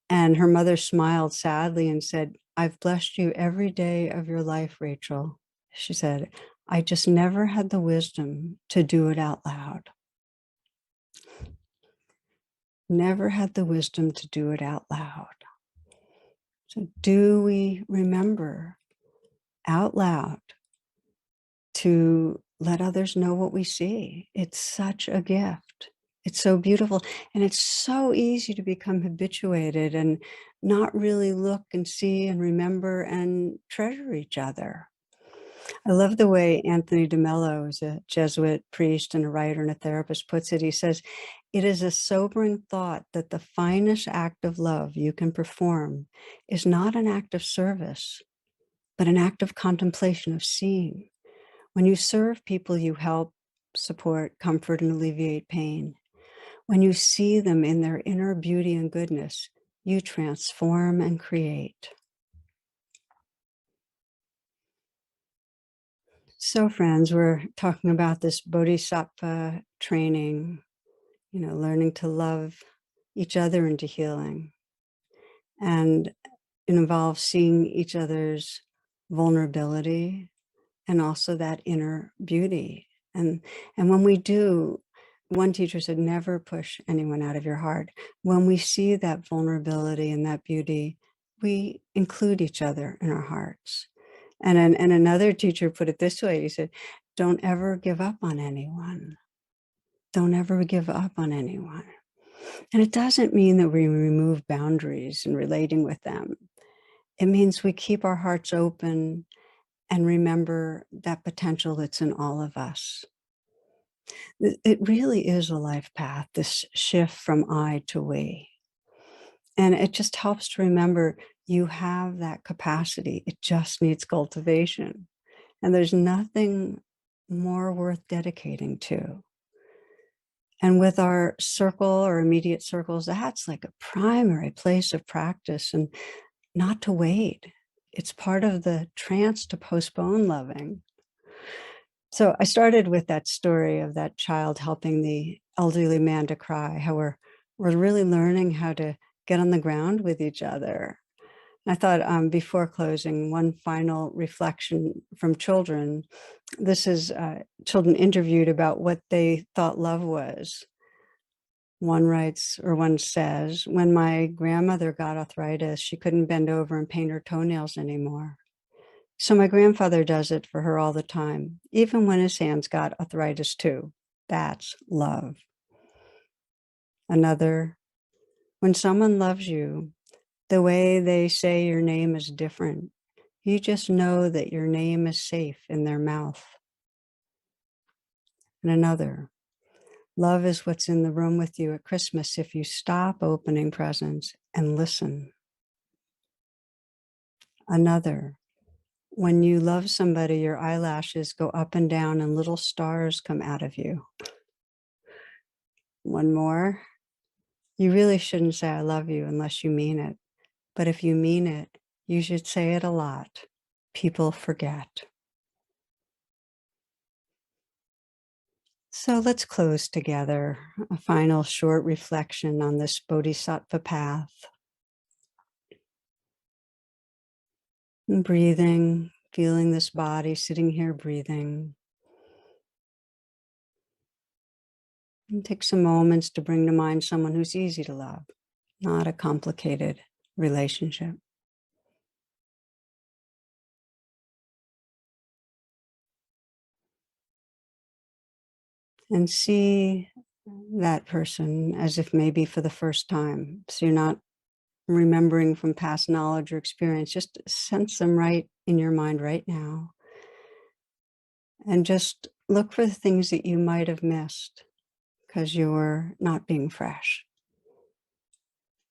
And her mother smiled sadly and said, "I've blessed you every day of your life, Rachel." She said, "I just never had the wisdom to do it out loud." Never had the wisdom to do it out loud. So do we remember out loud to let others know what we see. It's such a gift. It's so beautiful. And it's so easy to become habituated and not really look and see and remember and treasure each other. I love the way Anthony de Mello, who's a Jesuit priest and a writer and a therapist, puts it. He says, "It is a sobering thought that the finest act of love you can perform is not an act of service, but an act of contemplation, of seeing. When you serve people, you help, support, comfort, and alleviate pain. When you see them in their inner beauty and goodness, you transform and create." So, friends, we're talking about this bodhisattva training, learning to love each other into healing. And it involves seeing each other's vulnerability and also that inner beauty. And when we do, one teacher said, never push anyone out of your heart. When we see that vulnerability and that beauty, we include each other in our hearts. And another teacher put it this way. He said, don't ever give up on anyone. Don't ever give up on anyone. And it doesn't mean that we remove boundaries in relating with them. It means we keep our hearts open and remember that potential that's in all of us. It really is a life path, this shift from I to we. And it just helps to remember you have that capacity. It just needs cultivation. And there's nothing more worth dedicating to. And with our circle or immediate circles, that's like a primary place of practice, and not to wait. It's part of the trance to postpone loving. So I started with that story of that child helping the elderly man to cry, how we're really learning how to get on the ground with each other. I thought, before closing, one final reflection from children. This is children interviewed about what they thought love was. One writes, or one says, "When my grandmother got arthritis, she couldn't bend over and paint her toenails anymore. So my grandfather does it for her all the time, even when his hands got arthritis too. That's love." Another, "When someone loves you, the way they say your name is different. You just know that your name is safe in their mouth." And another, "Love is what's in the room with you at Christmas if you stop opening presents and listen." Another, "When you love somebody, your eyelashes go up and down and little stars come out of you." One more, "You really shouldn't say I love you unless you mean it. But if you mean it, you should say it a lot. People forget." So let's close together. A final short reflection on this bodhisattva path. And breathing, feeling this body, sitting here breathing. And take some moments to bring to mind someone who's easy to love, not a complicated relationship. And see that person as if maybe for the first time. So you're not remembering from past knowledge or experience, just sense them right in your mind right now. And just look for the things that you might have missed because you're not being fresh.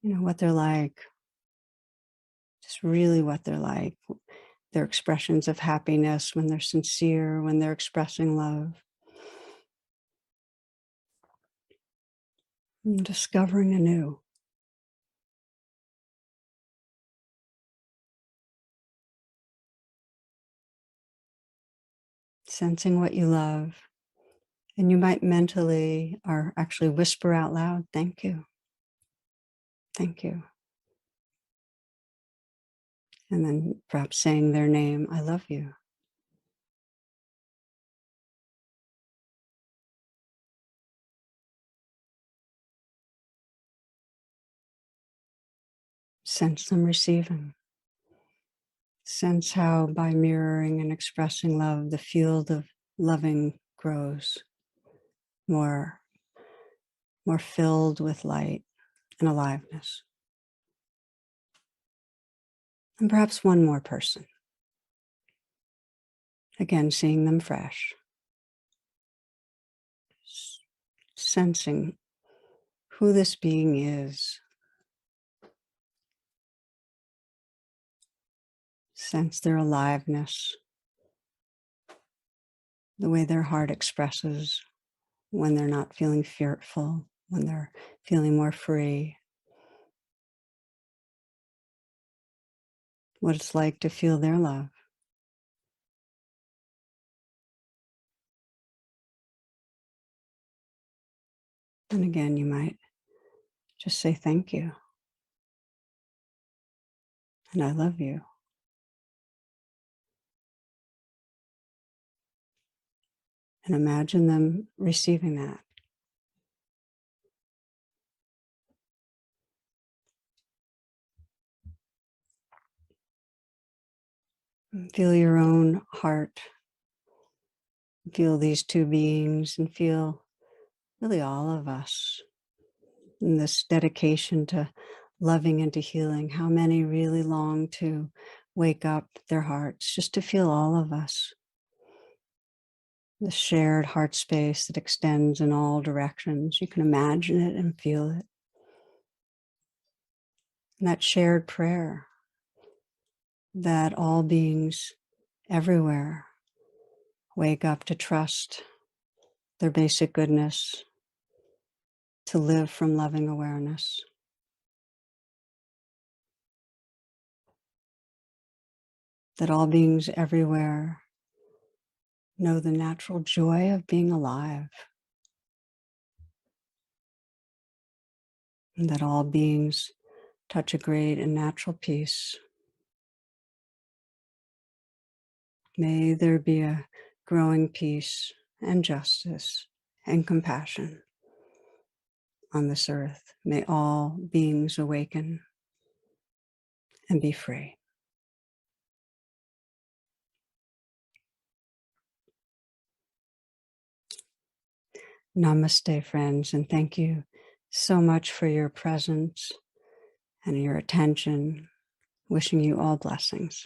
What they're like, just really what they're like, their expressions of happiness, when they're sincere, when they're expressing love. And discovering anew, sensing what you love. And you might mentally or actually whisper out loud, "Thank you, thank you." And then perhaps saying their name, "I love you." Sense them receiving. Sense how by mirroring and expressing love, the field of loving grows more, more filled with light and aliveness. And perhaps one more person. Again, seeing them fresh, sensing who this being is. Sense their aliveness, the way their heart expresses when they're not feeling fearful, when they're feeling more free. What it's like to feel their love. And again, you might just say thank you. And I love you. And imagine them receiving that. Feel your own heart. Feel these two beings and feel really all of us in this dedication to loving and to healing. How many really long to wake up their hearts just to feel all of us. The shared heart space that extends in all directions. You can imagine it and feel it. And that shared prayer that all beings everywhere wake up to trust their basic goodness, to live from loving awareness. That all beings everywhere know the natural joy of being alive. And that all beings touch a great and natural peace. May there be a growing peace and justice and compassion on this earth. May all beings awaken and be free. Namaste, friends, and thank you so much for your presence and your attention. Wishing you all blessings.